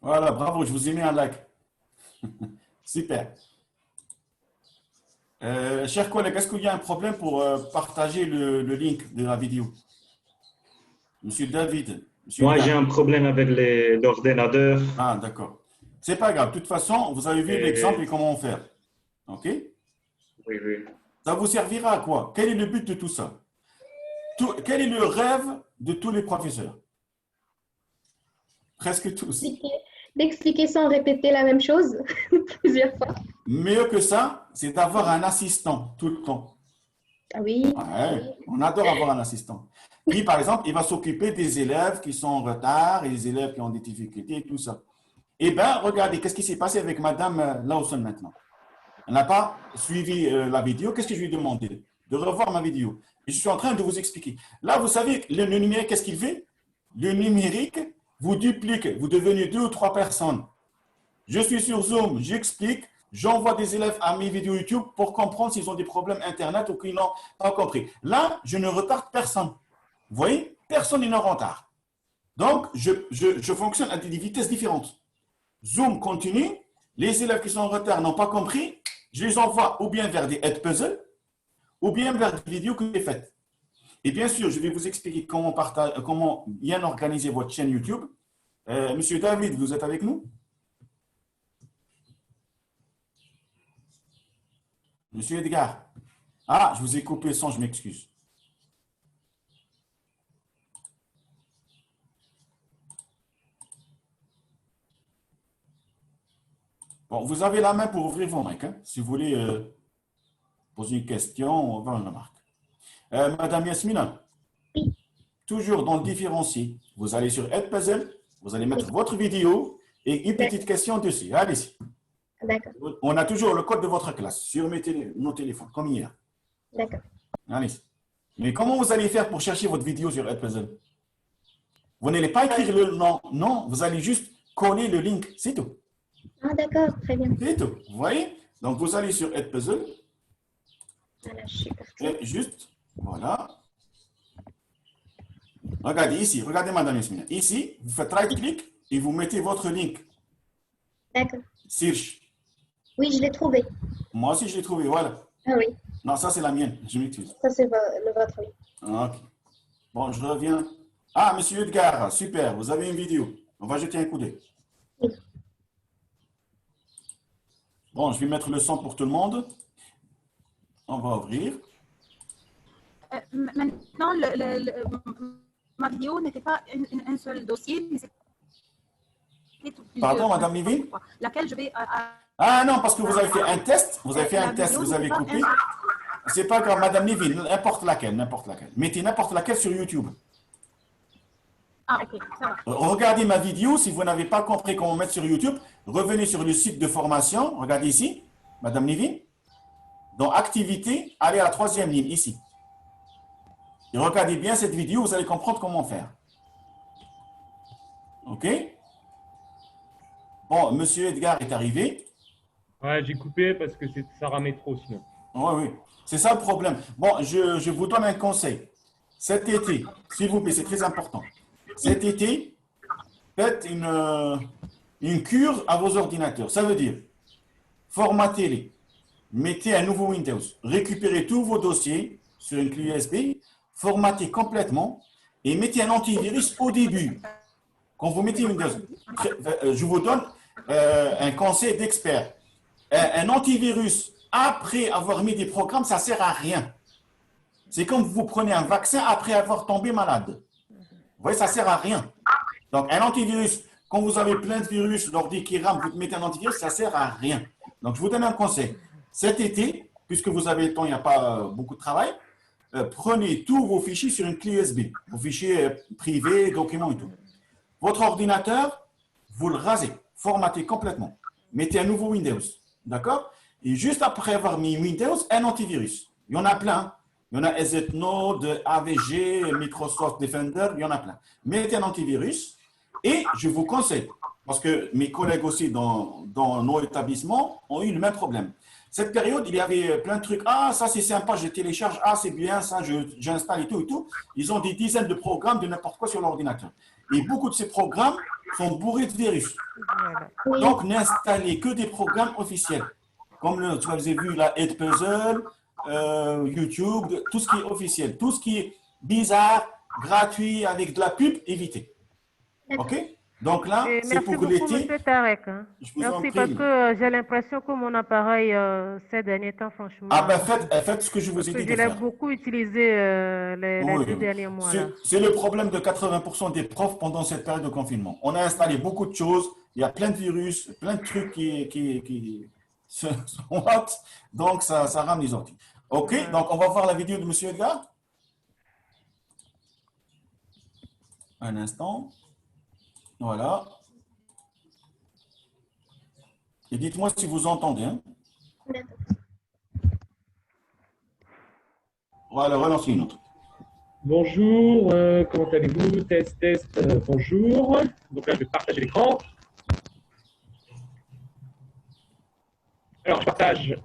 Voilà, bravo, je vous ai mis un like. Super. Chers collègues, est-ce qu'il y a un problème pour partager le link de la vidéo? Monsieur David. Moi, j'ai un problème avec l'ordinateur. Ah, d'accord. C'est pas grave. De toute façon, vous avez vu l'exemple et comment faire. OK? Oui, oui. Ça vous servira à quoi? Quel est le but de tout ça? Quel est le rêve de tous les professeurs? Presque tous. D'expliquer sans répéter la même chose plusieurs fois. Mieux que ça, c'est d'avoir un assistant tout le temps. Ah oui. Ouais, on adore avoir un assistant. Puis, par exemple, il va s'occuper des élèves qui sont en retard et des élèves qui ont des difficultés et tout ça. Eh bien, regardez, qu'est-ce qui s'est passé avec Madame Lawson maintenant? n'a pas suivi la vidéo, qu'est-ce que je lui ai demandé? De revoir ma vidéo. Et je suis en train de vous expliquer. Là, vous savez, le numérique, qu'est-ce qu'il fait? Le numérique vous duplique, vous devenez 2 ou 3 personnes. Je suis sur Zoom, j'explique, j'envoie des élèves à mes vidéos YouTube pour comprendre s'ils ont des problèmes Internet ou qu'ils n'ont pas compris. Là, je ne retarde personne. Vous voyez? Personne n'est en retard. Donc, je fonctionne à des vitesses différentes. Zoom continue, les élèves qui sont en retard n'ont pas compris, je les envoie ou bien vers des Edpuzzle, ou bien vers des vidéos que j'ai faites. Et bien sûr, je vais vous expliquer comment bien organiser votre chaîne YouTube. Monsieur David, vous êtes avec nous? Monsieur Edgar. Ah, je vous ai coupé le son, je m'excuse. Bon, vous avez la main pour ouvrir vos mics. Hein, si vous voulez poser une question, on va une remarque. Madame Yasmina, Oui. toujours dans le différencier, vous allez sur Edpuzzle, vous allez mettre votre vidéo et une petite question dessus. Allez-y. D'accord, On a toujours le code de votre classe sur nos téléphones, comme hier. d'accord. Allez-y. Mais comment vous allez faire pour chercher votre vidéo sur Edpuzzle? Vous n'allez pas écrire le nom, non, vous allez juste coller le link, c'est tout. Ah, d'accord, très bien. C'est tout. Vous voyez? Donc, vous allez sur Edpuzzle Voilà, je suis partie. et juste, voilà. Regardez ici, regardez Madame Yasmina. Ici, vous faites right-click et vous mettez votre link. D'accord. Search. Oui, je l'ai trouvé. Moi aussi, je l'ai trouvé, voilà. Ah oui, Non, ça, c'est la mienne. Je m'excuse. ça c'est le vôtre, oui. Ok. Bon, je reviens. Ah, Monsieur Edgar, super, vous avez une vidéo. On va jeter un coup d'œil. Oui. Bon, je vais mettre le son pour tout le monde. On va ouvrir. Maintenant, ma vidéo n'était pas un seul dossier, mais c'était plusieurs. Pardon, Madame Livine? Laquelle je vais. Ah non, parce que vous avez fait un test. Vous avez fait un test, vous avez coupé. C'est pas grave, Madame Livine, n'importe laquelle, n'importe laquelle. Mettez n'importe laquelle sur YouTube. Ah, ok, ça va. Regardez ma vidéo. Si vous n'avez pas compris comment mettre sur YouTube, revenez sur le site de formation. Regardez ici, Madame Livine. Dans Activité, allez à la 3e ligne, ici. Et regardez bien cette vidéo, vous allez comprendre comment faire. OK? Bon, Monsieur Edgar est arrivé. Ouais, j'ai coupé parce que ça ramait trop sinon. Oui, oui. C'est ça le problème. Bon, je vous donne un conseil. Cet été, s'il vous plaît, c'est très important. Cet été, faites une cure à vos ordinateurs. Ça veut dire, formatez-les, mettez un nouveau Windows, récupérez tous vos dossiers sur une clé USB, formatez complètement et mettez un antivirus au début. Quand vous mettez Windows, je vous donne un conseil d'expert. Un antivirus, après avoir mis des programmes, ça ne sert à rien. C'est comme vous prenez un vaccin après avoir tombé malade. Vous voyez, ça ne sert à rien. Donc, un antivirus, quand vous avez plein de virus, l'ordi qui rame, vous mettez un antivirus, ça ne sert à rien. Donc, je vous donne un conseil. Cet été, puisque vous avez le temps, il n'y a pas beaucoup de travail, prenez tous vos fichiers sur une clé USB, vos fichiers privés, documents et tout. Votre ordinateur, vous le rasez, formatez complètement. Mettez un nouveau Windows, d'accord? Et juste après avoir mis Windows, un antivirus. Il y en a plein. Il y en a EZNode, AVG, Microsoft Defender, il y en a plein. Mettez un antivirus et je vous conseille, parce que mes collègues aussi dans nos établissements ont eu le même problème. Cette période, il y avait plein de trucs. Ah, ça c'est sympa, je télécharge. Ah, c'est bien, ça j'installe et tout et tout. Ils ont des dizaines de programmes de n'importe quoi sur l'ordinateur. Et beaucoup de ces programmes sont bourrés de virus. Oui. Donc, n'installez que des programmes officiels. Comme vous avez vu la Edpuzzle, YouTube, tout ce qui est officiel. Tout ce qui est bizarre, gratuit, avec de la pub, évitez. OK? Donc là, c'est Merci pour beaucoup, l'été. Monsieur Tarek. Hein. Je vous en Merci, prie. parce que j'ai l'impression que mon appareil, ces derniers temps, franchement, Ah ben faites ce que je vous ai parce dit que de je l'ai faire. beaucoup utilisé les Oui, 2 oui. derniers mois. Là. C'est le problème de 80% des profs pendant cette période de confinement. On a installé beaucoup de choses, il y a plein de virus, plein de trucs qui sont hot, donc ça rame les orties. OK, donc on va voir la vidéo de M. Edgar. Un instant. Voilà. Et dites-moi si vous entendez. Hein. Voilà, relancez une autre. Bonjour, comment allez-vous? Test, test, bonjour. Donc là, je vais partager l'écran. Alors, je partage.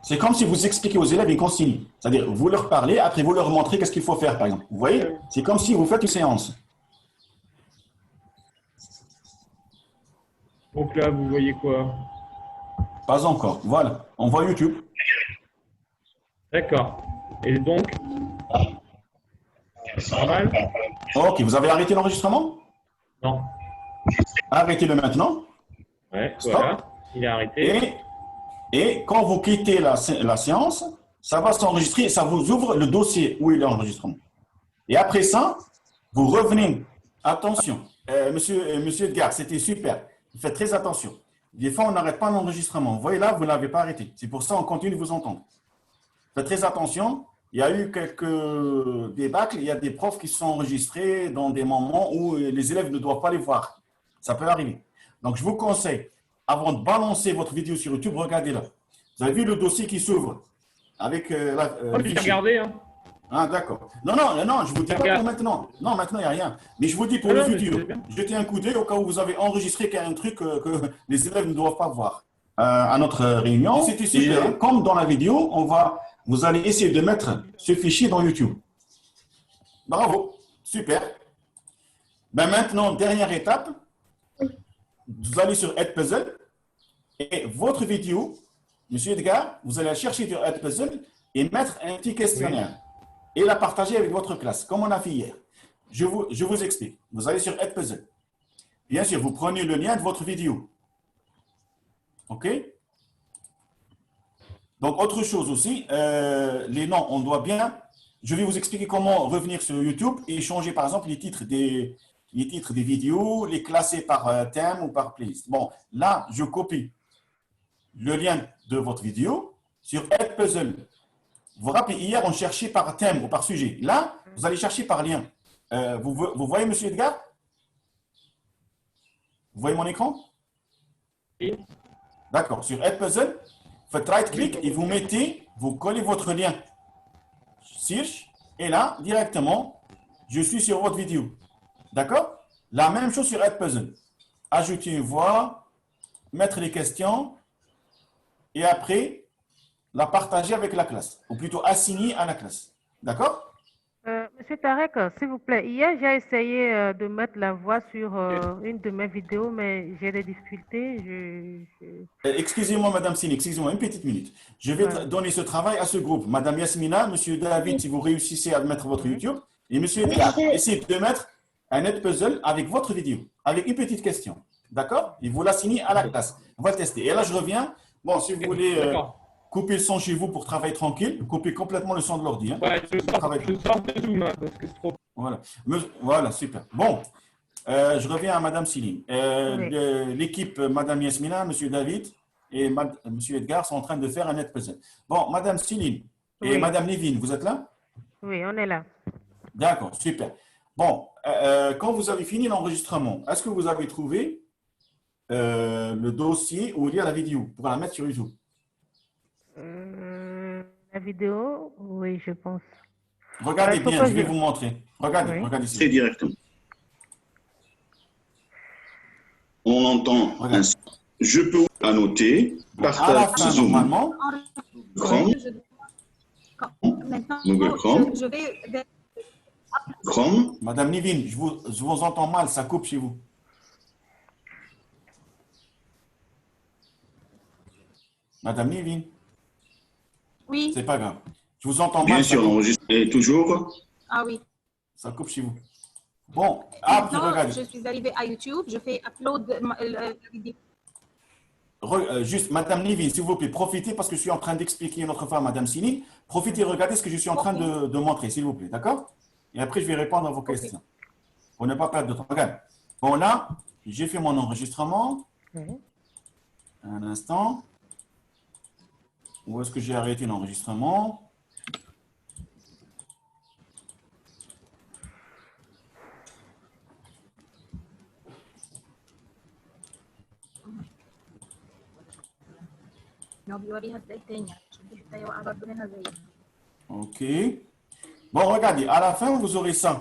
C'est comme si vous expliquez aux élèves une consigne. C'est-à-dire, vous leur parlez, après vous leur montrez qu'est-ce qu'il faut faire, par exemple. Vous voyez? C'est comme si vous faites une séance. Donc là, vous voyez quoi? Pas encore. Voilà. On voit YouTube. D'accord. Et donc, c'est normal? Ok, vous avez arrêté l'enregistrement? Non. Arrêtez-le maintenant. Ouais, Stop. voilà. Il est arrêté. Et quand vous quittez la séance, ça va s'enregistrer et ça vous ouvre le dossier où il est l'enregistrement. Et après ça, vous revenez. Attention, monsieur Edgar, c'était super. Faites très attention. Des fois, on n'arrête pas l'enregistrement. Vous voyez là, vous ne l'avez pas arrêté. C'est pour ça qu'on continue de vous entendre. Faites très attention. Il y a eu quelques débâcles. Il y a des profs qui se sont enregistrés dans des moments où les élèves ne doivent pas les voir. Ça peut arriver. Donc, je vous conseille, avant de balancer votre vidéo sur YouTube, regardez-la. Vous avez vu le dossier qui s'ouvre avec Oh, j'ai regardé, hein. Ah, d'accord. Non, je ne vous dis pas pour maintenant. Non, maintenant, il n'y a rien. Mais je vous dis pour le futur. Jetez un coup d'œil au cas où vous avez enregistré qu'il y a un truc que les élèves ne doivent pas voir à notre réunion. C'était super. Et comme dans la vidéo, vous allez essayer de mettre ce fichier dans YouTube. Bravo. Super. Ben maintenant, dernière étape. Vous allez sur Edpuzzle et votre vidéo, Monsieur Edgar, vous allez la chercher sur Edpuzzle et mettre un petit questionnaire. Oui. Et la partager avec votre classe, comme on a fait hier. Je vous explique. Vous allez sur Edpuzzle. Bien sûr, vous prenez le lien de votre vidéo. OK? Donc, autre chose aussi, les noms, on doit bien... Je vais vous expliquer comment revenir sur YouTube et changer, par exemple, les titres des vidéos, les classer par thème ou par playlist. Bon, là, je copie le lien de votre vidéo sur Edpuzzle. Vous vous rappelez, hier, on cherchait par thème ou par sujet. Là, vous allez chercher par lien. Vous voyez, Monsieur Edgar? Vous voyez mon écran? Oui. D'accord. Sur Edpuzzle, faites right-click et vous collez votre lien. Search. Et là, directement, je suis sur votre vidéo. D'accord? La même chose sur Edpuzzle. Ajouter une voix, mettre les questions et après, la partager avec la classe, ou plutôt assigner à la classe. D'accord? Monsieur Tarek, s'il vous plaît, hier, j'ai essayé de mettre la voix sur une de mes vidéos, mais j'ai des difficultés. Excusez-moi, Madame Sine, excusez-moi, une petite minute. Je vais donner ce travail à ce groupe. Madame Yasmina, Monsieur David, si vous réussissez à mettre votre YouTube, et Monsieur Edgar, essayez de mettre un Edpuzzle avec votre vidéo, avec une petite question. D'accord? Et vous l'assignez à la classe. On va le tester. Et là, je reviens. Bon, si vous voulez... Coupez le son chez vous pour travailler tranquille. Coupez complètement le son de l'ordi. Hein. Ouais, je sors de Zoom hein, parce que c'est trop... Voilà, super. Bon, je reviens à Madame Céline. L'équipe Madame Yasmina, Monsieur David et Monsieur Edgar sont en train de faire un Edpuzzle. Bon, Madame Céline et Madame Lévine, vous êtes là? Oui, on est là. D'accord, super. Bon, quand vous avez fini l'enregistrement, est-ce que vous avez trouvé le dossier où il y a la vidéo pour la mettre sur YouTube? La vidéo, oui, je pense. Regardez bien, je vais vous montrer. Regardez, regardez ici. C'est directement. On entend ainsi. Je peux annoter, partager Zoom. Normalement. Chrome. Google Chrome. Chrome. Madame Nivine, je vous entends mal, ça coupe chez vous. Madame Nivine. Oui. C'est pas grave. Je vous entends mal. Bien sûr, enregistré toujours. Ah oui. Ça coupe chez vous. Bon, après, regardez. Je suis arrivée à YouTube, je fais upload la vidéo. Juste, Madame Nivine, s'il vous plaît, profitez parce que je suis en train d'expliquer une autre fois à Madame Sini. Profitez, regardez ce que je suis en train de montrer, s'il vous plaît, d'accord? Et après, je vais répondre à vos questions. Pour ne pas perdre de temps. Regarde. Bon, là, j'ai fait mon enregistrement. Un instant. Où est-ce que j'ai arrêté l'enregistrement? إنه بيوريها التانية عشان يوقع برضه منها زي OK. Bon, regardez, à la fin, vous aurez ça.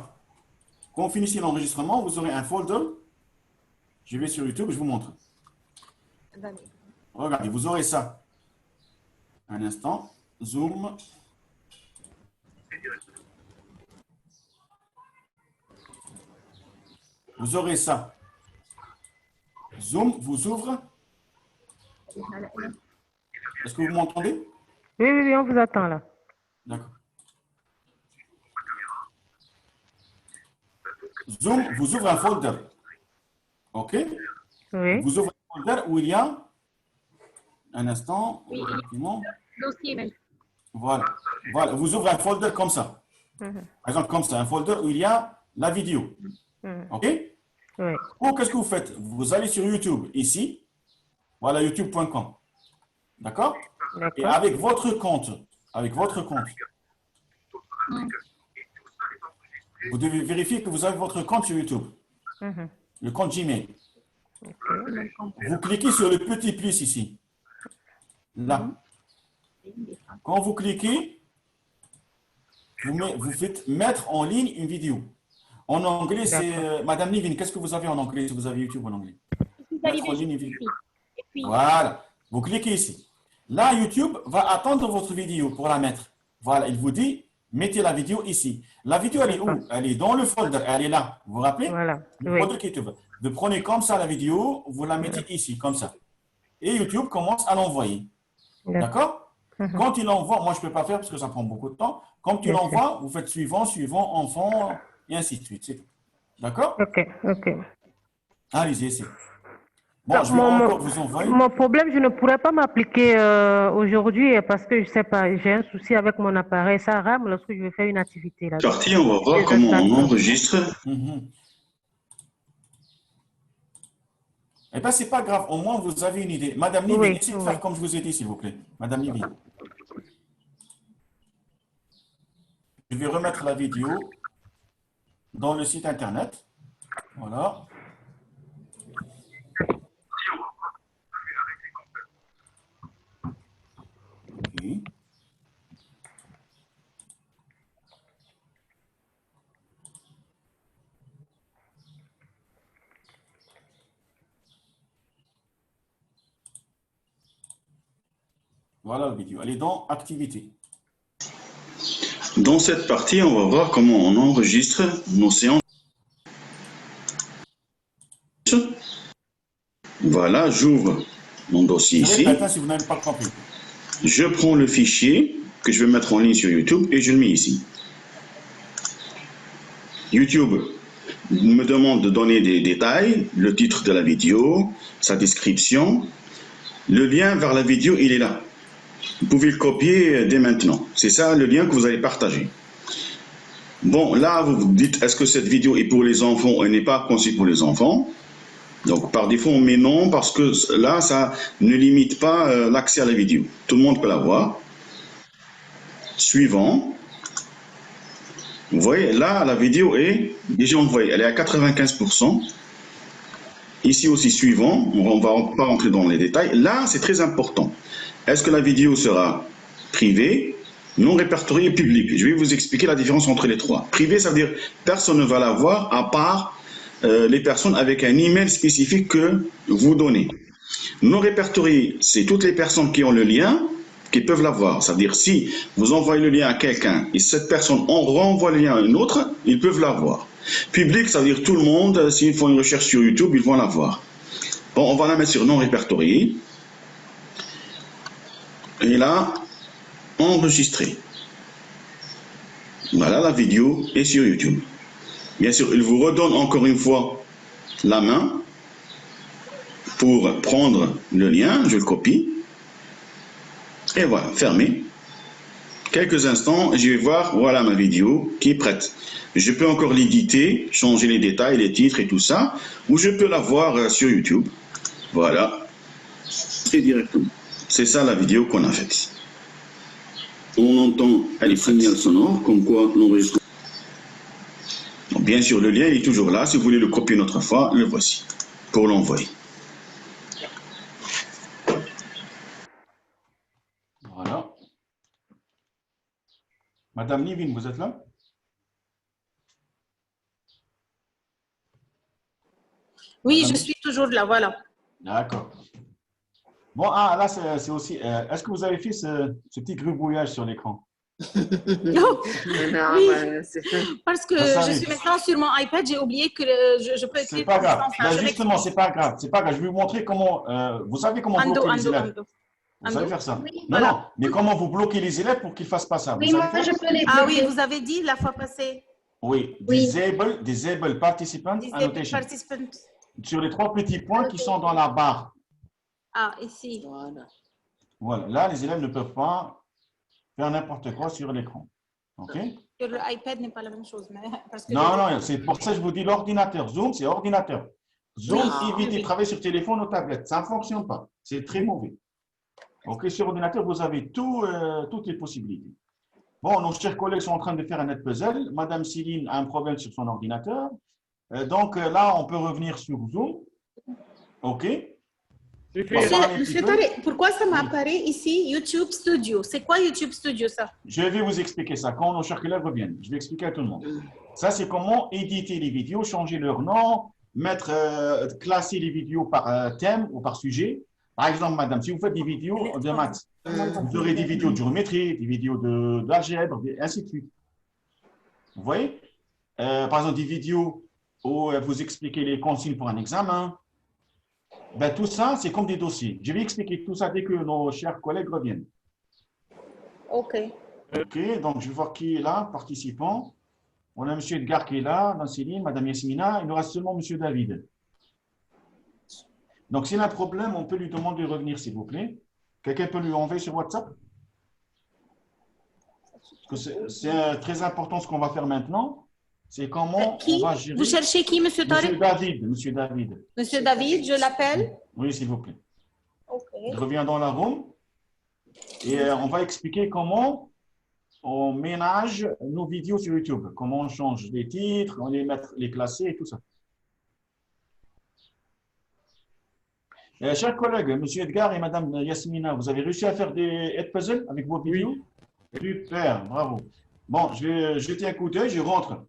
Quand on finit l'enregistrement, vous aurez un folder. Je vais sur YouTube, je vous montre. ده. Regardez, vous aurez ça. Un instant. Zoom. Vous aurez ça. Zoom vous ouvre. Est-ce que vous m'entendez? Oui, oui, oui, on vous attend là. D'accord. Zoom vous ouvre un folder. OK? Oui. Vous ouvrez un folder où il y a un instant. Effectivement. dossier même. Voilà. Voilà. Vous ouvrez un folder comme ça. Mhm. Par exemple, comme ça, un folder où il y a la vidéo. Mhm. OK? Oui. Ou qu'est-ce que vous faites? Vous allez sur YouTube, ici. Voilà, youtube.com. D'accord? Et D'accord. avec votre compte, vous devez vérifier que vous avez votre compte sur YouTube, Mhm. le compte Gmail. Ok. Vous cliquez sur le petit plus ici. Là. Quand vous cliquez, vous faites mettre en ligne une vidéo. En anglais, c'est Madame Nivine, qu'est-ce que vous avez en anglais si vous avez YouTube en anglais? Mettre en ligne une vidéo. Et puis, Voilà. Vous cliquez ici. Là, YouTube va attendre votre vidéo pour la mettre. Voilà, il vous dit, mettez la vidéo ici. La vidéo, elle est où? Elle est dans le folder, elle est là. Vous vous rappelez? Voilà. Le Oui. folder YouTube. Vous prenez comme ça la vidéo, vous la mettez ici, comme ça. Et YouTube commence à l'envoyer. D'accord? Mhm. Quand il envoie, moi je ne peux pas faire parce que ça prend beaucoup de temps. Quand il Bien sûr. envoie, vous faites suivant, suivant, enfant, et ainsi de suite. C'est tout. D'accord? Ok, ok. Allez-y, essayez. Bon, Donc, je vais encore vous envoyer. mon problème, je ne pourrais pas m'appliquer aujourd'hui parce que je sais pas, j'ai un souci avec mon appareil. Ça rame lorsque je vais faire une activité là. Parti, on va voir comment on enregistre. Mhm. Eh bien, ce n'est pas grave. Au moins, vous avez une idée. Madame Nivine, Oui, essayez de oui. faire comme je vous ai dit, s'il vous plaît. Madame Nivine. Je vais remettre la vidéo dans le site Internet. Voilà. Ok. Voilà la vidéo. Elle est dans Activité. Dans cette partie, on va voir comment on enregistre nos séances. Voilà, j'ouvre mon dossier Je ici. répète, hein, si vous n'avez pas compris. Je prends le fichier que je vais mettre en ligne sur YouTube et je le mets ici. YouTube me demande de donner des détails, le titre de la vidéo, sa description. Le lien vers la vidéo, il est là. Vous pouvez le copier dès maintenant. C'est ça le lien que vous allez partager. Bon, là, vous vous dites, est-ce que cette vidéo est pour les enfants ou elle n'est pas conçue pour les enfants? Donc, par défaut, on met non parce que là, ça ne limite pas l'accès à la vidéo. Tout le monde peut la voir. Suivant. Vous voyez, là, la vidéo est déjà envoyée. Elle est à 95%. Ici aussi, suivant. On ne va pas rentrer dans les détails. Là, c'est très important. Est-ce que la vidéo sera privée, non répertoriée, publique? Je vais vous expliquer la différence entre les trois. Privé, ça veut dire personne ne va la voir à part les personnes avec un email spécifique que vous donnez. Non répertorié, c'est toutes les personnes qui ont le lien qui peuvent la voir. Ça veut dire si vous envoyez le lien à quelqu'un et cette personne en renvoie le lien à une autre, ils peuvent la voir. Public, ça veut dire tout le monde, s'ils font une recherche sur YouTube, ils vont la voir. Bon, on va la mettre sur non répertorié. Et là, enregistrer. Voilà, la vidéo est sur YouTube. Bien sûr, il vous redonne encore une fois la main pour prendre le lien. Je le copie. Et voilà, fermé. Quelques instants, je vais voir, voilà ma vidéo qui est prête. Je peux encore l'éditer, changer les détails, les titres et tout ça, ou je peux la voir sur YouTube. Voilà. Et directement. C'est ça la vidéo qu'on a faite. On entend les signaux sonores, comme quoi l'enregistrement. Bien sûr, le lien est toujours là. Si vous voulez le copier une autre fois, le voici pour l'envoyer. Madame Nivine, vous êtes là? Oui, Madame- je suis toujours là, voilà. D'accord. Bon, ah, là, c'est aussi. Est-ce que vous avez fait ce petit gribouillage sur l'écran? Non, Non, oui, mais c'est- parce que Ça je arrive. suis maintenant sur mon iPad, j'ai oublié que je peux C'est écrire pas à grave. distance. Ben, Je justement, m'excuse. c'est pas grave. C'est pas grave. Je vais vous montrer comment. Vous savez comment Undo, bloquer les undo, élèves. undo. Vous savez Undo. faire ça? Oui, Non, voilà. non. Mais comment vous bloquez les élèves pour qu'ils ne fassent pas ça? Vous Oui, savez moi, faire? je peux les Ah oui, bloquer. vous avez dit la fois passée. Oui. Oui. Disable participant Disable annotation. participant. Sur les 3 petits points qui sont dans la barre. Ah, ici. Voilà. Voilà. Là, les élèves ne peuvent pas faire n'importe quoi sur l'écran. OK? Sur le iPad n'est pas la même chose. Mais parce que Non, non, c'est pour ça que je vous dis l'ordinateur. Zoom, c'est ordinateur. Zoom, Oui, évitez oui. de travailler sur téléphone ou tablette. Ça ne fonctionne pas. C'est très mauvais. OK, sur ordinateur, vous avez toutes les possibilités. Bon, nos chers collègues sont en train de faire un net puzzle. Madame Céline a un problème sur son ordinateur. Donc là, on peut revenir sur Zoom. OK? C'est On va fait. parler un Monsieur petit peu. Tariq, pourquoi ça m'apparaît ici YouTube Studio? C'est quoi YouTube Studio, ça? Je vais vous expliquer ça quand nos chers collègues reviennent. Je vais expliquer à tout le monde. Ça, c'est comment éditer les vidéos, changer leur nom, classer les vidéos par thème ou par sujet. Par exemple, madame, si vous faites des vidéos de maths, vous aurez des vidéos de géométrie, des vidéos d'algèbre, et ainsi de suite. Vous voyez? Par exemple, des vidéos où vous expliquez les consignes pour un examen. Ben, tout ça, c'est comme des dossiers. Je vais expliquer tout ça dès que nos chers collègues reviennent. OK. OK, donc je vais voir qui est là, participant. On a M. Edgar qui est là, Mme Céline, Mme Yasmina. Il nous reste seulement M. David. Donc, s'il a un problème, on peut lui demander de revenir, s'il vous plaît. Quelqu'un peut lui envoyer sur WhatsApp? Parce que c'est très important ce qu'on va faire maintenant. C'est comment Qui? on va gérer. Vous cherchez qui, Monsieur M. Tariq? David, M. David. Monsieur David, je l'appelle. Oui, s'il vous plaît. OK. Il revient dans la room et on va expliquer comment on ménage nos vidéos sur YouTube, comment on change les titres, on les classer et tout ça. Chers collègues, M. Edgar et Mme Yasmina, vous avez réussi à faire des head puzzles avec vos vidéos? Super, bravo. Bon, je vais jeter un coup d'œil, je rentre.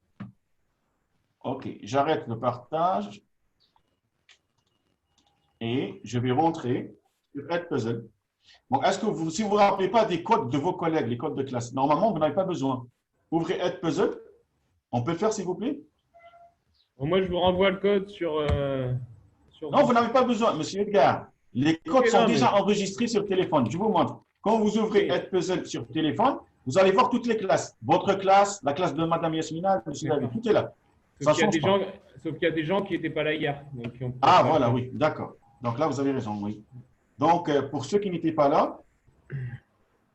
OK, j'arrête le partage et je vais rentrer sur head puzzle. Bon, est-ce que si vous ne vous rappelez pas des codes de vos collègues, les codes de classe, normalement, vous n'avez pas besoin. Ouvrez Head Puzzle. On peut le faire, s'il vous plaît? Bon, moi, je vous renvoie le code sur. Non, vous n'avez pas besoin, monsieur Edgar. Les codes Ok, sont non, déjà mais- enregistrés sur téléphone. Je vous montre. Quand vous ouvrez Head Puzzle sur téléphone, vous allez voir toutes les classes. Votre classe, la classe de Mme Yasmina, monsieur David, tout est là. Ça Sauf qu'il y a change des pas. gens, sauf qu'il y a des gens qui n'étaient pas là hier. Donc, qui ont- Ah, voilà, oui, d'accord. Donc là, vous avez raison, oui. Donc, pour ceux qui n'étaient pas là,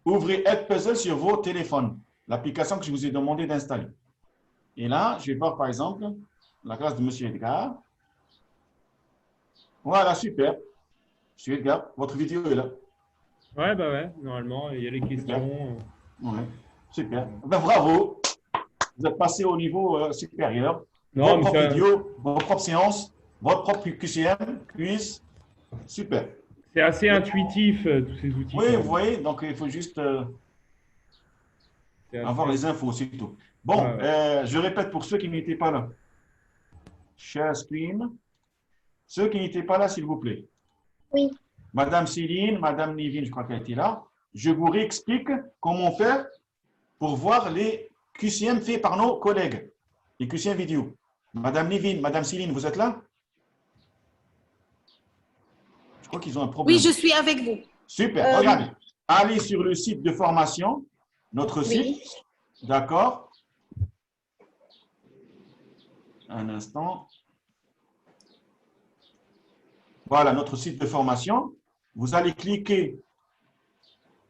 ouvrez Head Puzzle sur vos téléphones, l'application que je vous ai demandé d'installer. Et là, je vais voir par exemple la classe de M. Edgar. Voilà, super. M. Edgar, votre vidéo est là. Ouais, bah ouais, normalement, il y a les questions. Ouais, super. Ben, bravo. Vous êtes passé au niveau supérieur. Non, Votre mais propre ça- vidéo, votre propre séance, votre propre QCM, quiz. Super. c'est assez intuitif, tous ces outils. Oui, vous voyez, donc il faut juste C'est assez- avoir les infos, c'est tout. Bon, Ouais, ouais. je répète pour ceux qui n'étaient pas là. Share screen. Ceux qui n'étaient pas là, s'il vous plaît. Oui. Madame Céline, Madame Nivine, je crois qu'elle était là. Je vous réexplique comment faire pour voir les QCM faits par nos collègues, les QCM vidéo. Madame Nivine, Madame Céline, vous êtes là? Je crois qu'ils ont un problème. Oui, je suis avec vous. Super, regardez. Allez sur le site de formation, notre Oui. site. D'accord. Un instant. Voilà notre site de formation. Vous allez cliquer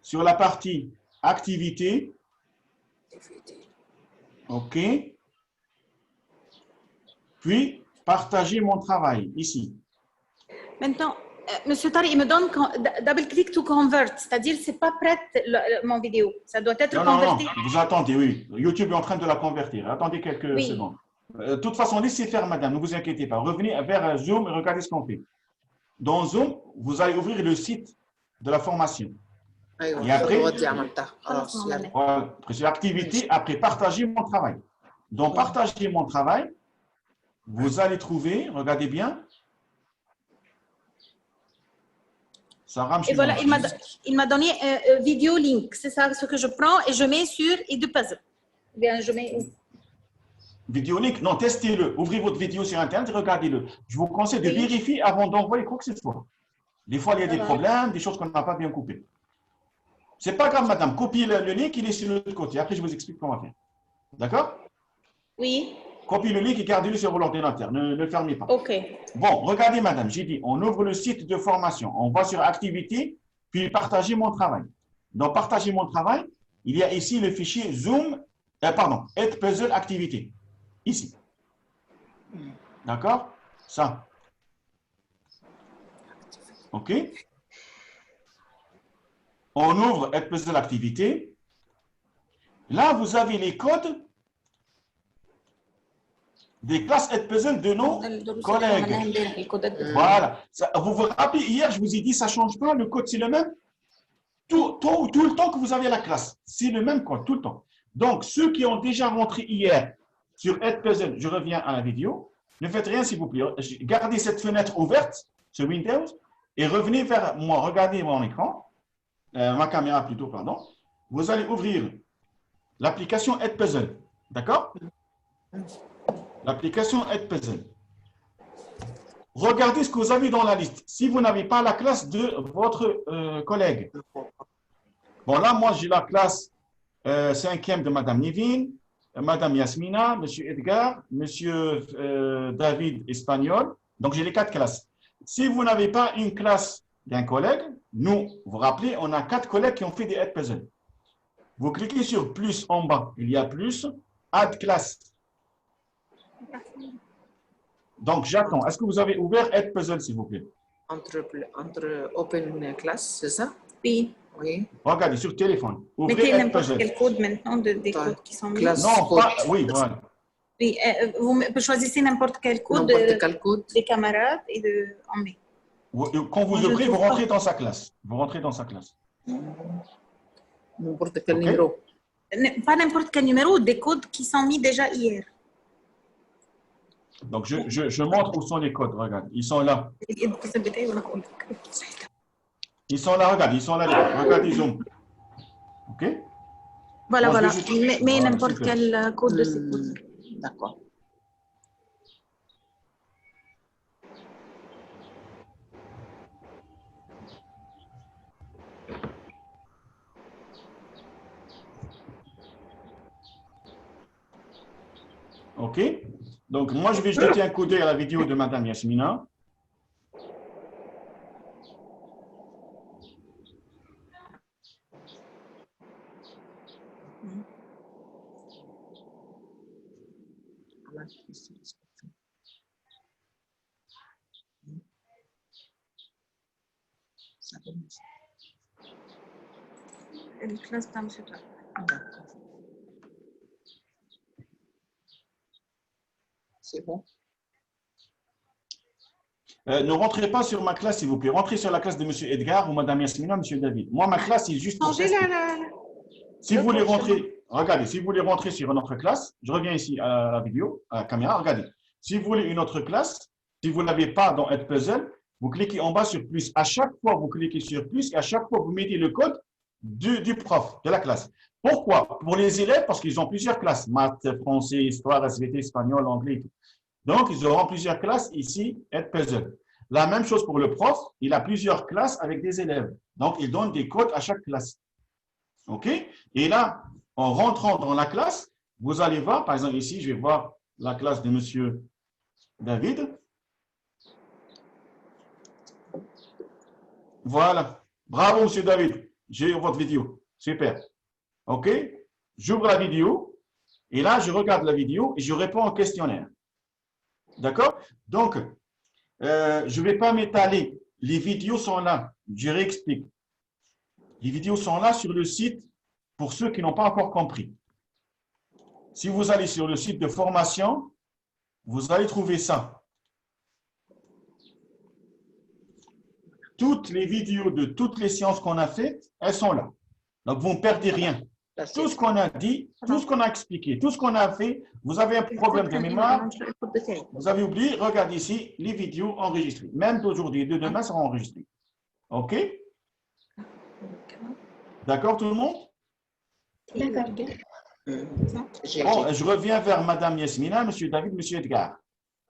sur la partie activité. OK. Puis, partager mon travail ici. Maintenant, Monsieur Tariq, il me donne double click to convert, c'est-à-dire c'est pas prête mon vidéo. Ça doit être Non, non, non, converti. vous attendez, oui. YouTube est en train de la convertir. Attendez quelques Oui. secondes. De toute façon, laissez faire, madame, ne vous inquiétez pas. Revenez vers Zoom et regardez ce qu'on fait. Dans Zoom, vous allez ouvrir le site de la formation. أيوة Et après, الخطوات دي عملتها خلاص خلاص ماما يلا voilà, après sur activité, après partager mon travail. Dans partager mon travail, vous allez trouver, regardez bien, Sarah, Et voilà, il m'a donné vidéo link. C'est ça ce que je prends et je mets sur EduPuzzle. Bien, je mets. vidéo link, non, testez-le. Ouvrez votre vidéo sur Internet et regardez-le. Je vous conseille de Oui. vérifier avant d'envoyer quoi que ce soit. Des fois, il y a Ça des va. problèmes, des choses qu'on n'a pas bien coupées. C'est pas grave, madame. Copiez le link, il est sur l'autre côté. Après, je vous explique comment faire. D'accord? Oui, Copiez le link et gardez-le sur l'ordinateur. Ne le fermez pas. ok. Bon, regardez, madame. J'ai dit, on ouvre le site de formation. On va sur activité, puis partager mon travail. Dans partager mon travail, il y a ici le fichier Zoom, Edpuzzle activité. Ici. D'accord? Ça. OK? On ouvre Edpuzzle activité. Là, vous avez les codes des classes Edpuzzle de nos collègues. Voilà. Ça, vous vous rappelez, hier, je vous ai dit, ça ne change pas, le code, c'est le même. Tout le temps que vous avez la classe, c'est le même code, tout le temps. Donc, ceux qui ont déjà rentré hier sur Edpuzzle, je reviens à la vidéo, ne faites rien, s'il vous plaît. Gardez cette fenêtre ouverte sur Windows et revenez vers moi. Regardez mon écran, ma caméra plutôt, pardon. Vous allez ouvrir l'application Edpuzzle. D'accord? L'application Edpuzzle. Regardez ce que vous avez dans la liste. Si vous n'avez pas la classe de votre collègue. Bon, là, moi, j'ai la classe 5e de Madame Nivine, Madame Yasmina, Monsieur Edgar, Monsieur David Espagnol. Donc, j'ai les 4 classes. Si vous n'avez pas une classe d'un collègue, nous, vous vous rappelez, on a 4 collègues qui ont fait des Edpuzzle. Vous cliquez sur plus en bas, il y a plus, add class. Donc, j'attends. Est-ce que vous avez ouvert Edpuzzle, s'il vous plaît? entre open class c'est ça Oui. oui Regardez sur téléphone. Ouvrez Mettez n'importe Edpuzzle. quel code maintenant, des codes qui sont mis. Classe. Non, pas. Oui, voilà. Oui, vous choisissez n'importe quel code n'importe quel code des camarades et de en B. Quand vous Moi, je ouvrez, vous trouve pas. rentrez dans sa classe. Vous rentrez dans sa classe. n'importe quel Ok. numéro Pas n'importe quel numéro, des codes qui sont mis déjà hier. Donc, je montre où sont les codes. Regarde, ils sont là. Ils sont là, regarde, ils sont là. Regardez, zoom. OK? Voilà, Moi, je voilà. vais juste- Mais Voilà, n'importe super. quel code de ces codes. d'accord OK? Donc, moi, je vais jeter un coup d'œil à la vidéo de Madame Yasmina. Une classe dans ce cas. c'est bon Ne rentrez pas sur ma classe, s'il vous plaît. Rentrez sur la classe de M. Edgar ou Mme Yasmina, M. David. Moi, ma classe, c'est juste pour Changez tester. la. Si vous voulez rentrer, regardez, si vous voulez rentrer sur une autre classe, je reviens ici à la vidéo, à la caméra, regardez. Si vous voulez une autre classe, si vous ne l'avez pas dans Edpuzzle, vous cliquez en bas sur plus. À chaque fois, vous cliquez sur plus et à chaque fois, vous mettez le code du prof, de la classe. Pourquoi? Pour les élèves, parce qu'ils ont plusieurs classes. Maths, français, histoire, SVT, espagnol, anglais et tout. Donc, ils auront plusieurs classes ici, Edpuzzle. La même chose pour le prof, il a plusieurs classes avec des élèves. Donc, il donne des codes à chaque classe. OK? Et là, en rentrant dans la classe, vous allez voir, par exemple ici, je vais voir la classe de M. David. Voilà. Bravo, M. David. J'ai votre vidéo. Super. OK? J'ouvre la vidéo et là, je regarde la vidéo et je réponds au questionnaire. D'accord? Donc, je ne vais pas m'étaler. Les vidéos sont là. Je réexplique. Les vidéos sont là sur le site pour ceux qui n'ont pas encore compris. Si vous allez sur le site de formation, vous allez trouver ça. toutes les vidéos de toutes les séances qu'on a faites, elles sont là. Donc, vous ne perdez rien. Tout ce qu'on a dit, tout ce qu'on a expliqué, tout ce qu'on a fait, vous avez un problème de mémoire, vous avez oublié, regardez ici les vidéos enregistrées. Même d'aujourd'hui et de demain seront enregistrées. OK? D'accord, tout le monde? D'accord. Bon, je reviens vers Madame Yasmina, Monsieur David, Monsieur Edgar.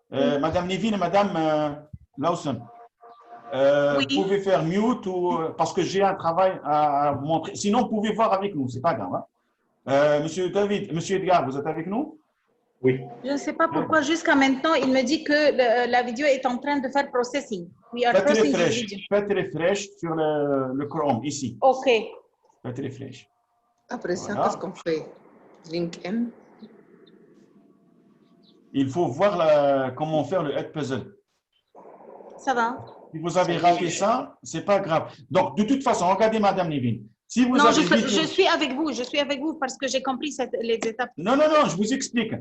Madame Nevin et Madame Lawson. Oui. Vous pouvez faire mute ou, parce que j'ai un travail à montrer. Sinon, vous pouvez voir avec nous, c'est pas grave. Hein? Monsieur David, Monsieur Edgar, vous êtes avec nous? Oui. Je ne sais pas pourquoi jusqu'à maintenant, il me dit que la vidéo est en train de faire processing. We are processing the video. Faites refresh sur le Chrome, ici. OK. Faites refresh. Après ça, Voilà. qu'est-ce qu'on fait? LinkedIn. Il faut voir comment faire le head puzzle. Ça va. Si vous avez raté ça, c'est pas grave. Donc, de toute façon, regardez Madame Nevin. Si vous Non, avez je suis avec vous. Je suis avec vous parce que j'ai compris les étapes. Non, je vous explique.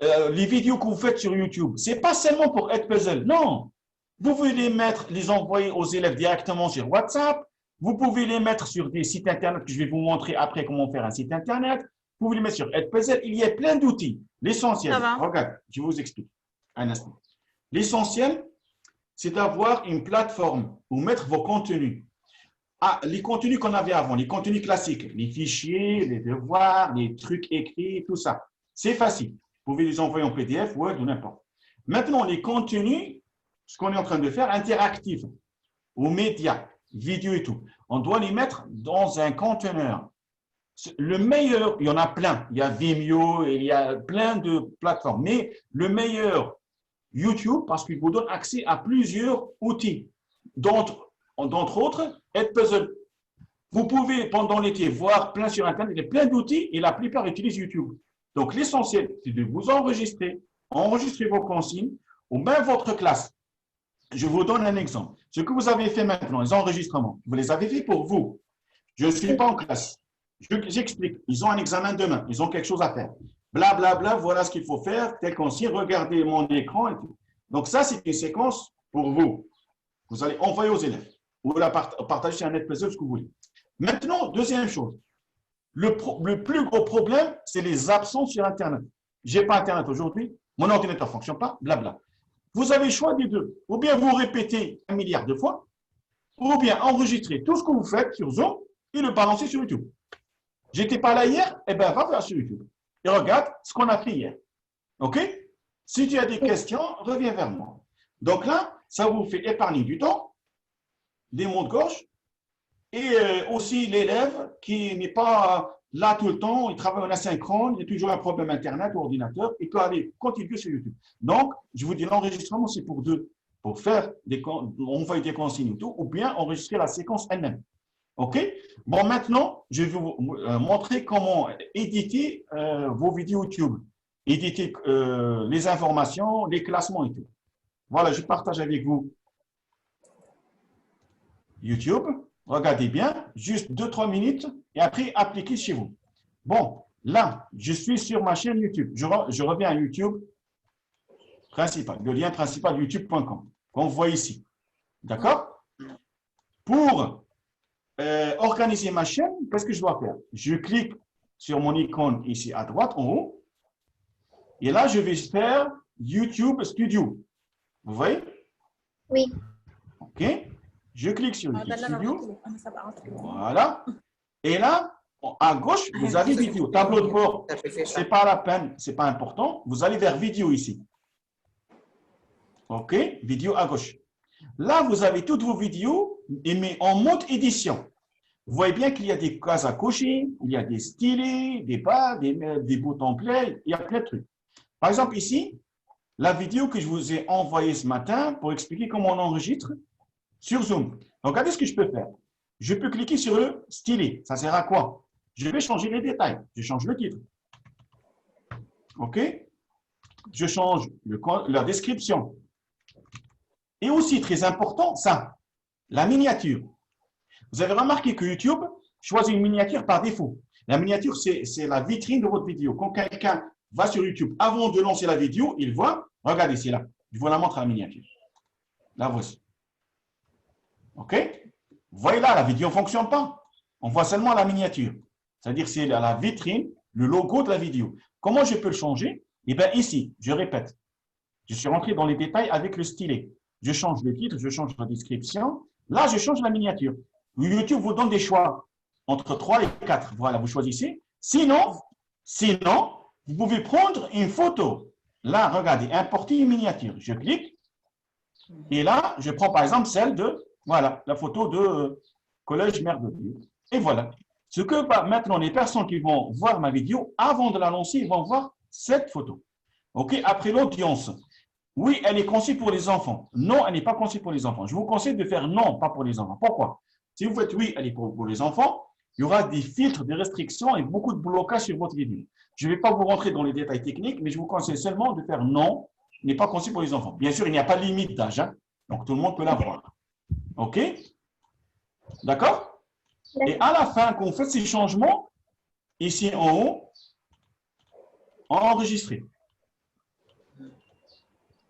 Les vidéos que vous faites sur YouTube, ce n'est pas seulement pour Head Puzzle. Non. Vous pouvez les envoyer aux élèves directement sur WhatsApp. Vous pouvez les mettre sur des sites Internet que je vais vous montrer après comment faire un site Internet. Vous pouvez les mettre sur Head Puzzle. Il y a plein d'outils. L'essentiel, regarde, je vous explique un instant. L'essentiel, c'est d'avoir une plateforme où mettre vos contenus. Ah, les contenus qu'on avait avant, les contenus classiques, les fichiers, les devoirs, les trucs écrits, tout ça. C'est facile. Vous pouvez les envoyer en PDF, Word ou n'importe. Maintenant, les contenus, ce qu'on est en train de faire, interactifs, ou médias, vidéos et tout, on doit les mettre dans un conteneur. Le meilleur, il y en a plein. Il y a Vimeo, il y a plein de plateformes. Mais le meilleur, YouTube, parce qu'il vous donne accès à plusieurs outils, d'entre autres, Head Puzzle. Vous pouvez, pendant l'été, voir plein sur Internet, il y a plein d'outils et la plupart utilisent YouTube. Donc, l'essentiel, c'est de vous enregistrer vos consignes ou même votre classe. Je vous donne un exemple. Ce que vous avez fait maintenant, les enregistrements, vous les avez fait pour vous. Je ne suis pas en classe. J'explique. Ils ont un examen demain. Ils ont quelque chose à faire. Blablabla, voilà ce qu'il faut faire, telle consigne, regardez mon écran et tout. Donc, ça, c'est une séquence pour vous. Vous allez envoyer aux élèves ou la partager sur un Head Puzzle, ce que vous voulez. Maintenant, deuxième chose. Le plus gros problème, c'est les absences sur Internet. Je n'ai pas Internet aujourd'hui, mon ordinateur ne fonctionne pas, blabla. Vous avez le choix des deux. Ou bien vous répétez 1 milliard de fois, ou bien enregistrer tout ce que vous faites sur Zoom et le balancer sur YouTube. J'étais pas là hier, eh bien, va faire sur YouTube. Et regarde ce qu'on a fait hier. OK? Si tu as des questions, reviens vers moi. Donc là, ça vous fait épargner du temps, des mots de gauche, et aussi l'élève qui n'est pas là tout le temps, il travaille en asynchrone, il y a toujours un problème Internet ou ordinateur, il peut aller contribuer sur YouTube. Donc, je vous dis, l'enregistrement, c'est pour deux, pour faire envoyer des consignes et tout, ou bien enregistrer la séquence elle-même. OK? Bon, maintenant, je vais vous montrer comment éditer vos vidéos YouTube, éditer les informations, les classements et tout. Voilà, je partage avec vous YouTube. Regardez bien, juste 2-3 minutes et après, appliquez chez vous. Bon, là, je suis sur ma chaîne YouTube. Je reviens à YouTube principal, le lien principal youtube.com, qu'on voit ici. D'accord? Pour organiser ma chaîne, qu'est-ce que je dois faire? Je clique sur mon icône ici à droite, en haut. Et là, je vais faire YouTube Studio. Vous voyez? Oui. OK. Je clique sur YouTube Studio. Voilà. Et là, à gauche, vous avez vidéo. Tableau de bord, ce n'est pas la peine, ce n'est pas important. Vous allez vers vidéo ici. OK. Vidéo à gauche. Là, vous avez toutes vos vidéos, mais en mode édition. Vous voyez bien qu'il y a des cases à cocher, il y a des stylés, des bas, des boutons play, il y a plein de trucs. Par exemple, ici, la vidéo que je vous ai envoyée ce matin pour expliquer comment on enregistre sur Zoom. Regardez ce que je peux faire. Je peux cliquer sur le stylet. Ça sert à quoi? Je vais changer les détails. Je change le titre. OK? Je change la description. Et aussi, très important, ça, la miniature. Vous avez remarqué que YouTube choisit une miniature par défaut. La miniature, c'est la vitrine de votre vidéo. Quand quelqu'un va sur YouTube, avant de lancer la vidéo, il voit, regardez, c'est là. Je vous la montre à la miniature. La voici. OK? Vous voyez là, la vidéo ne fonctionne pas. On voit seulement la miniature. C'est-à-dire c'est la vitrine, le logo de la vidéo. Comment je peux le changer? Eh bien ici, je répète, je suis rentré dans les détails avec le stylet. Je change le titre, je change la description. Là, je change la miniature. YouTube vous donne des choix entre 3 et 4. Voilà, vous choisissez. Sinon, vous pouvez prendre une photo. Là, regardez, importer une miniature. Je clique. Et là, je prends par exemple celle de, voilà, la photo de Collège Mère de Dieu. Et voilà. Ce que maintenant, les personnes qui vont voir ma vidéo, avant de la lancer, ils vont voir cette photo. OK? Après l'audience. Oui, elle est conçue pour les enfants. Non, elle n'est pas conçue pour les enfants. Je vous conseille de faire non, pas pour les enfants. Pourquoi? Si vous faites oui, elle est pour les enfants, il y aura des filtres, des restrictions et beaucoup de blocages sur votre vidéo. Je ne vais pas vous rentrer dans les détails techniques, mais je vous conseille seulement de faire non, n'est pas conçu pour les enfants. Bien sûr, il n'y a pas de limite d'âge, hein, donc tout le monde peut la voir. OK? D'accord? Et à la fin, quand on fait ces changements, ici en haut, enregistrer.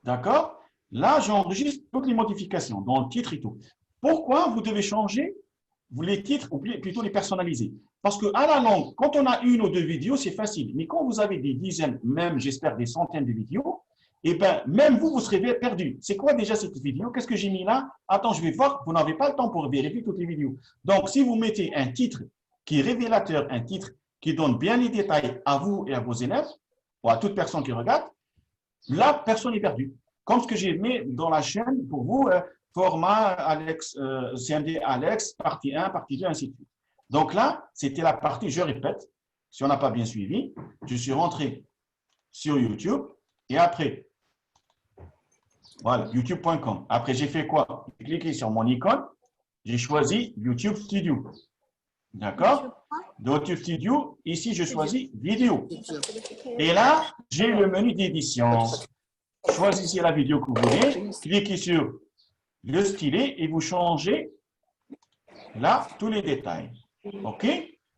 D'accord? Là, j'enregistre toutes les modifications dans le titre et tout. Pourquoi vous devez changer les titres ou plutôt les personnaliser? Parce qu'à la longue, quand on a une ou deux vidéos, c'est facile. Mais quand vous avez des dizaines, même j'espère des centaines de vidéos, eh bien, même vous serez perdu. C'est quoi déjà cette vidéo? Qu'est-ce que j'ai mis là? Attends, je vais voir. Vous n'avez pas le temps pour vérifier toutes les vidéos. Donc, si vous mettez un titre qui est révélateur, un titre qui donne bien les détails à vous et à vos élèves, ou à toute personne qui regarde, là, personne n'est perdu. Comme ce que j'ai mis dans la chaîne pour vous, format Alex, CMD Alex, partie 1, partie 2, ainsi de suite. Donc là, c'était la partie, je répète, si on n'a pas bien suivi, je suis rentré sur YouTube et après, voilà, youtube.com. Après, j'ai fait quoi? J'ai cliqué sur mon icône, j'ai choisi YouTube Studio. D'accord? Dans YouTube Studio, ici, je choisis vidéo. Et là, j'ai le menu d'édition. Choisissez la vidéo que vous voulez, cliquez sur le stylet et vous changez là tous les détails. OK?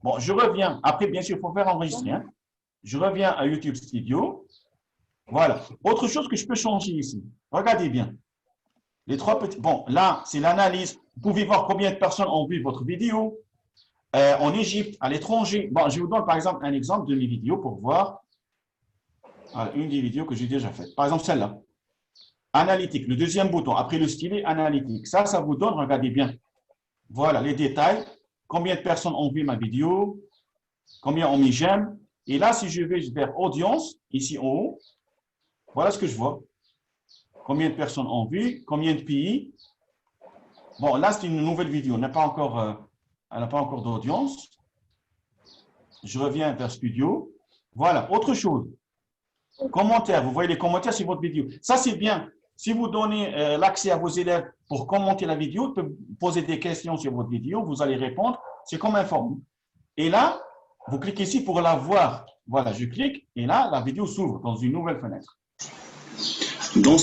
Bon, je reviens. Après, bien sûr, il faut faire enregistrer. Hein. Je reviens à YouTube Studio. Voilà. Autre chose que je peux changer ici. Regardez bien. Les trois petits. Bon, là, c'est l'analyse. Vous pouvez voir combien de personnes ont vu votre vidéo en Égypte, à l'étranger. Bon, je vous donne par exemple un exemple de mes vidéos pour voir une des vidéos que j'ai déjà faites. Par exemple, celle-là. Analytique, le deuxième bouton, après le stylet analytique. Ça vous donne, regardez bien. Voilà les détails. Combien de personnes ont vu ma vidéo, combien ont mis j'aime. Et là, si je vais vers audience, ici en haut, voilà ce que je vois. Combien de personnes ont vu, combien de pays. Bon, là, c'est une nouvelle vidéo. Elle n'a pas encore d'audience. Je reviens vers Studio. Voilà, autre chose. Commentaires, vous voyez les commentaires sur votre vidéo. Ça, c'est bien. Si vous donnez l'accès à vos élèves pour commenter la vidéo, ils peuvent poser des questions sur votre vidéo, vous allez répondre. C'est comme un form. Et là, vous cliquez ici pour la voir. Voilà, je clique et là, la vidéo s'ouvre dans une nouvelle fenêtre. Donc,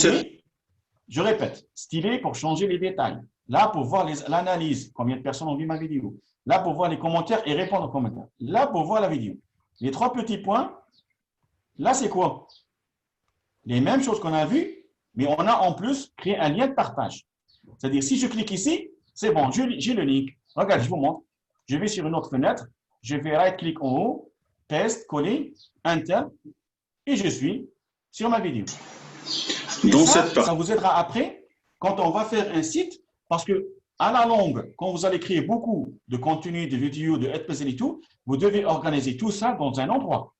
je répète, stylet pour changer les détails. Là, pour voir l'analyse, combien de personnes ont vu ma vidéo. Là, pour voir les commentaires et répondre aux commentaires. Là, pour voir la vidéo. Les trois petits points, là, c'est quoi? Les mêmes choses qu'on a vues, mais on a en plus créé un lien de partage. C'est-à-dire, si je clique ici, c'est bon, j'ai le link. Regarde, je vous montre. Je vais sur une autre fenêtre, je vais right-click en haut, test, coller, enter, et je suis sur ma vidéo. Donc, ça vous aidera après, quand on va faire un site, parce que à la longue, quand vous allez créer beaucoup de contenu, de vidéos, de puzzle et tout, vous devez organiser tout ça dans un endroit.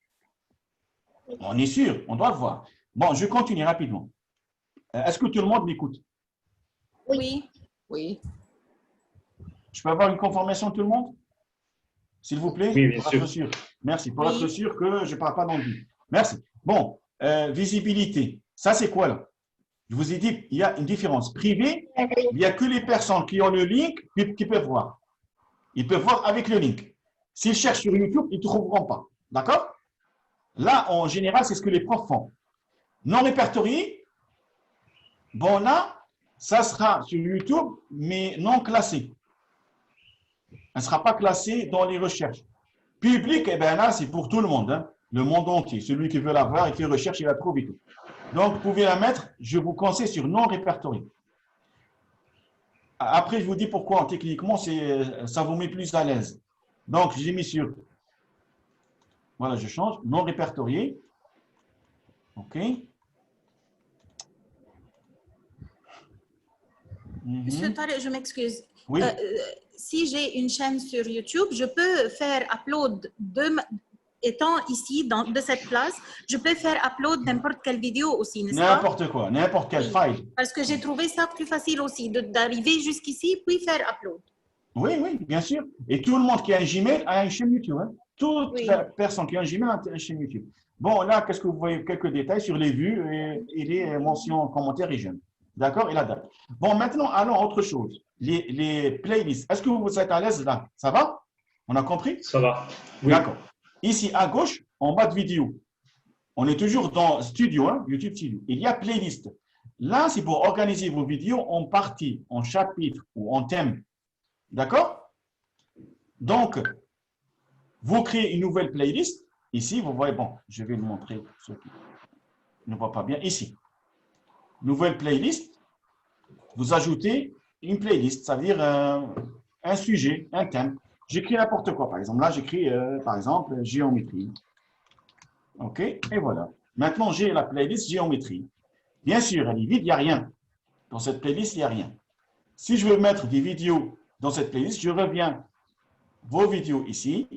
On est sûr, on doit le voir. Bon, je continue rapidement. Est-ce que tout le monde m'écoute? Oui. Oui. Je peux avoir une confirmation de tout le monde? S'il vous plaît? Oui, bien pour sûr. être sûr. Merci, pour être sûr que je ne parle pas dans le vide. Merci. Bon, visibilité. Ça, c'est quoi là? Je vous ai dit, il y a une différence. Privé, il n'y a que les personnes qui ont le link qui peuvent voir. Ils peuvent voir avec le link. S'ils cherchent sur YouTube, ils ne trouveront pas. D'accord? Là, en général, c'est ce que les profs font. Non répertorié, bon là, ça sera sur YouTube, mais non classé. Elle ne sera pas classée dans les recherches. Public, eh bien là, c'est pour tout le monde, hein, le monde entier. Celui qui veut la voir, il fait recherche, il la trouve et tout. Donc, vous pouvez la mettre, je vous conseille sur non répertorié. Après, je vous dis pourquoi techniquement, ça vous met plus à l'aise. Donc, j'ai mis sur, voilà, je change, non répertorié. OK. Monsieur Tarek, je m'excuse. Oui. Si j'ai une chaîne sur YouTube, je peux faire upload étant ici, de cette place, je peux faire upload n'importe quelle vidéo aussi, n'est-ce pas? N'importe quoi, n'importe quel file. Parce que j'ai trouvé ça plus facile aussi, d'arriver jusqu'ici, puis faire upload. Oui, oui, bien sûr. Et tout le monde qui a un Gmail a une chaîne YouTube. Hein. Toute personne qui a un Gmail a une chaîne YouTube. Bon, là, qu'est-ce que vous voyez? Quelques détails sur les vues et les mentions, commentaires et j'aime. D'accord? Et la date. Bon, maintenant, allons à autre chose. Les playlists. Est-ce que vous êtes à l'aise là? Ça va? On a compris? Ça va. Oui. D'accord. Ici, à gauche, en bas de vidéo, on est toujours dans Studio, hein, YouTube Studio. Il y a playlist. Là, c'est pour organiser vos vidéos en parties, en chapitres ou en thèmes. D'accord? Donc, vous créez une nouvelle playlist. Ici, vous voyez, bon, je vais vous montrer ceux qui ne voient pas bien. Ici, nouvelle playlist. Vous ajoutez une playlist, ça veut dire un sujet, un thème. J'écris n'importe quoi. Par exemple, là, j'écris, par exemple, géométrie. OK? Et voilà. Maintenant, j'ai la playlist géométrie. Bien sûr, elle est vide, il n'y a rien. Dans cette playlist, il n'y a rien. Si je veux mettre des vidéos dans cette playlist, je reviens vos vidéos ici.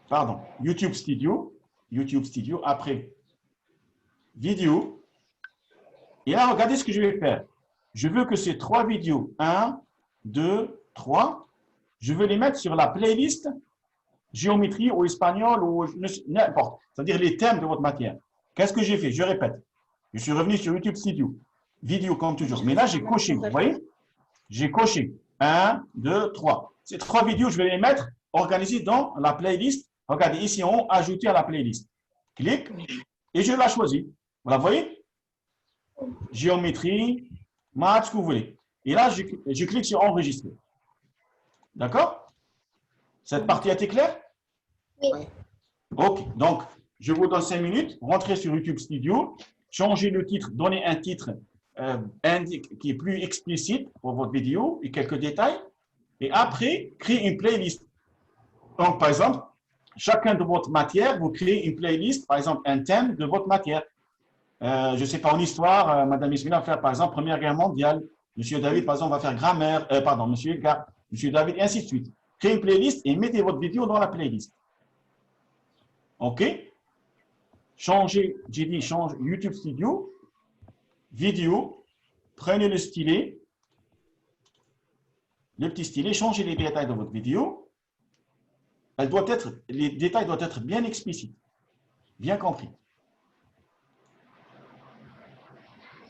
Pardon, YouTube Studio. YouTube Studio, après vidéo. Et là, regardez ce que je vais faire. Je veux que ces 3 vidéos, 1, 2, 3, je veux les mettre sur la playlist géométrie ou espagnol ou n'importe. C'est-à-dire les thèmes de votre matière. Qu'est-ce que j'ai fait? Je répète. Je suis revenu sur YouTube Studio. Vidéo comme toujours. Mais là, j'ai coché. Vous voyez? J'ai coché. 1, 2, 3. Ces 3 vidéos, je vais les mettre organisées dans la playlist. Regardez, ici en haut, ajouter à la playlist. Clique et je la choisis. Vous la voyez? Géométrie, maths, ce que vous voulez. Et là, je clique sur enregistrer. D'accord? Cette partie a été claire? Oui. OK. Donc, je vous donne 5 minutes. Rentrez sur YouTube Studio. Changez le titre. Donnez un titre qui est plus explicite pour votre vidéo et quelques détails. Et après, créez une playlist. Donc, par exemple, chacun de votre matière, vous créez une playlist, par exemple, un thème de votre matière. Je ne sais pas, en histoire, Madame Ismina va faire, par exemple, Première Guerre mondiale. Monsieur David, par exemple, va faire grammaire, pardon, Monsieur Edgar, Monsieur David, et ainsi de suite. Créez une playlist et mettez votre vidéo dans la playlist. OK? Changez, j'ai dit, change YouTube Studio, vidéo, prenez le stylet, le petit stylet, changez les détails de votre vidéo. Les détails doivent être bien explicites, bien compris.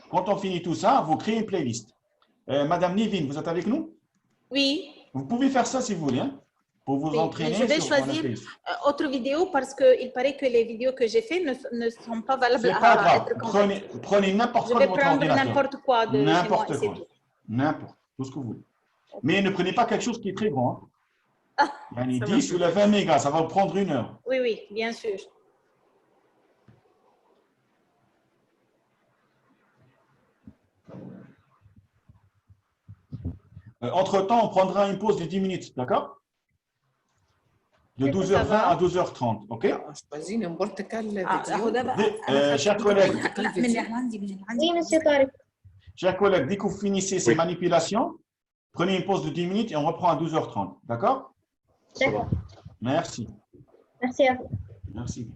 Quand on finit tout ça, vous créez une playlist. Madame Nivine, vous êtes avec nous? Oui. Vous pouvez faire ça si vous voulez, hein, pour vous entraîner. Je vais choisir autre vidéo parce qu'il paraît que les vidéos que j'ai faites ne sont pas valables à pas grave. Être converties. Prenez n'importe quoi de votre ordinateur. Je vais prendre n'importe quoi de n'importe chez moi, quoi. N'importe, tout ce que vous voulez. Mais ne prenez pas quelque chose qui est très grand. Hein. Il y a 10 ou 20 mégas, ça va vous prendre 1 heure. Oui, oui, bien sûr. Entre-temps, on prendra une pause de 10 minutes, d'accord? De 12h20 à 12h30, OK? choisis n'importe quelle vidéo. Chers collègues, Oui, monsieur Tarek. chers collègues, dès que vous finissez ces manipulations, prenez une pause de 10 minutes et on reprend à 12h30, d'accord? D'accord. Merci. Merci à vous. Merci.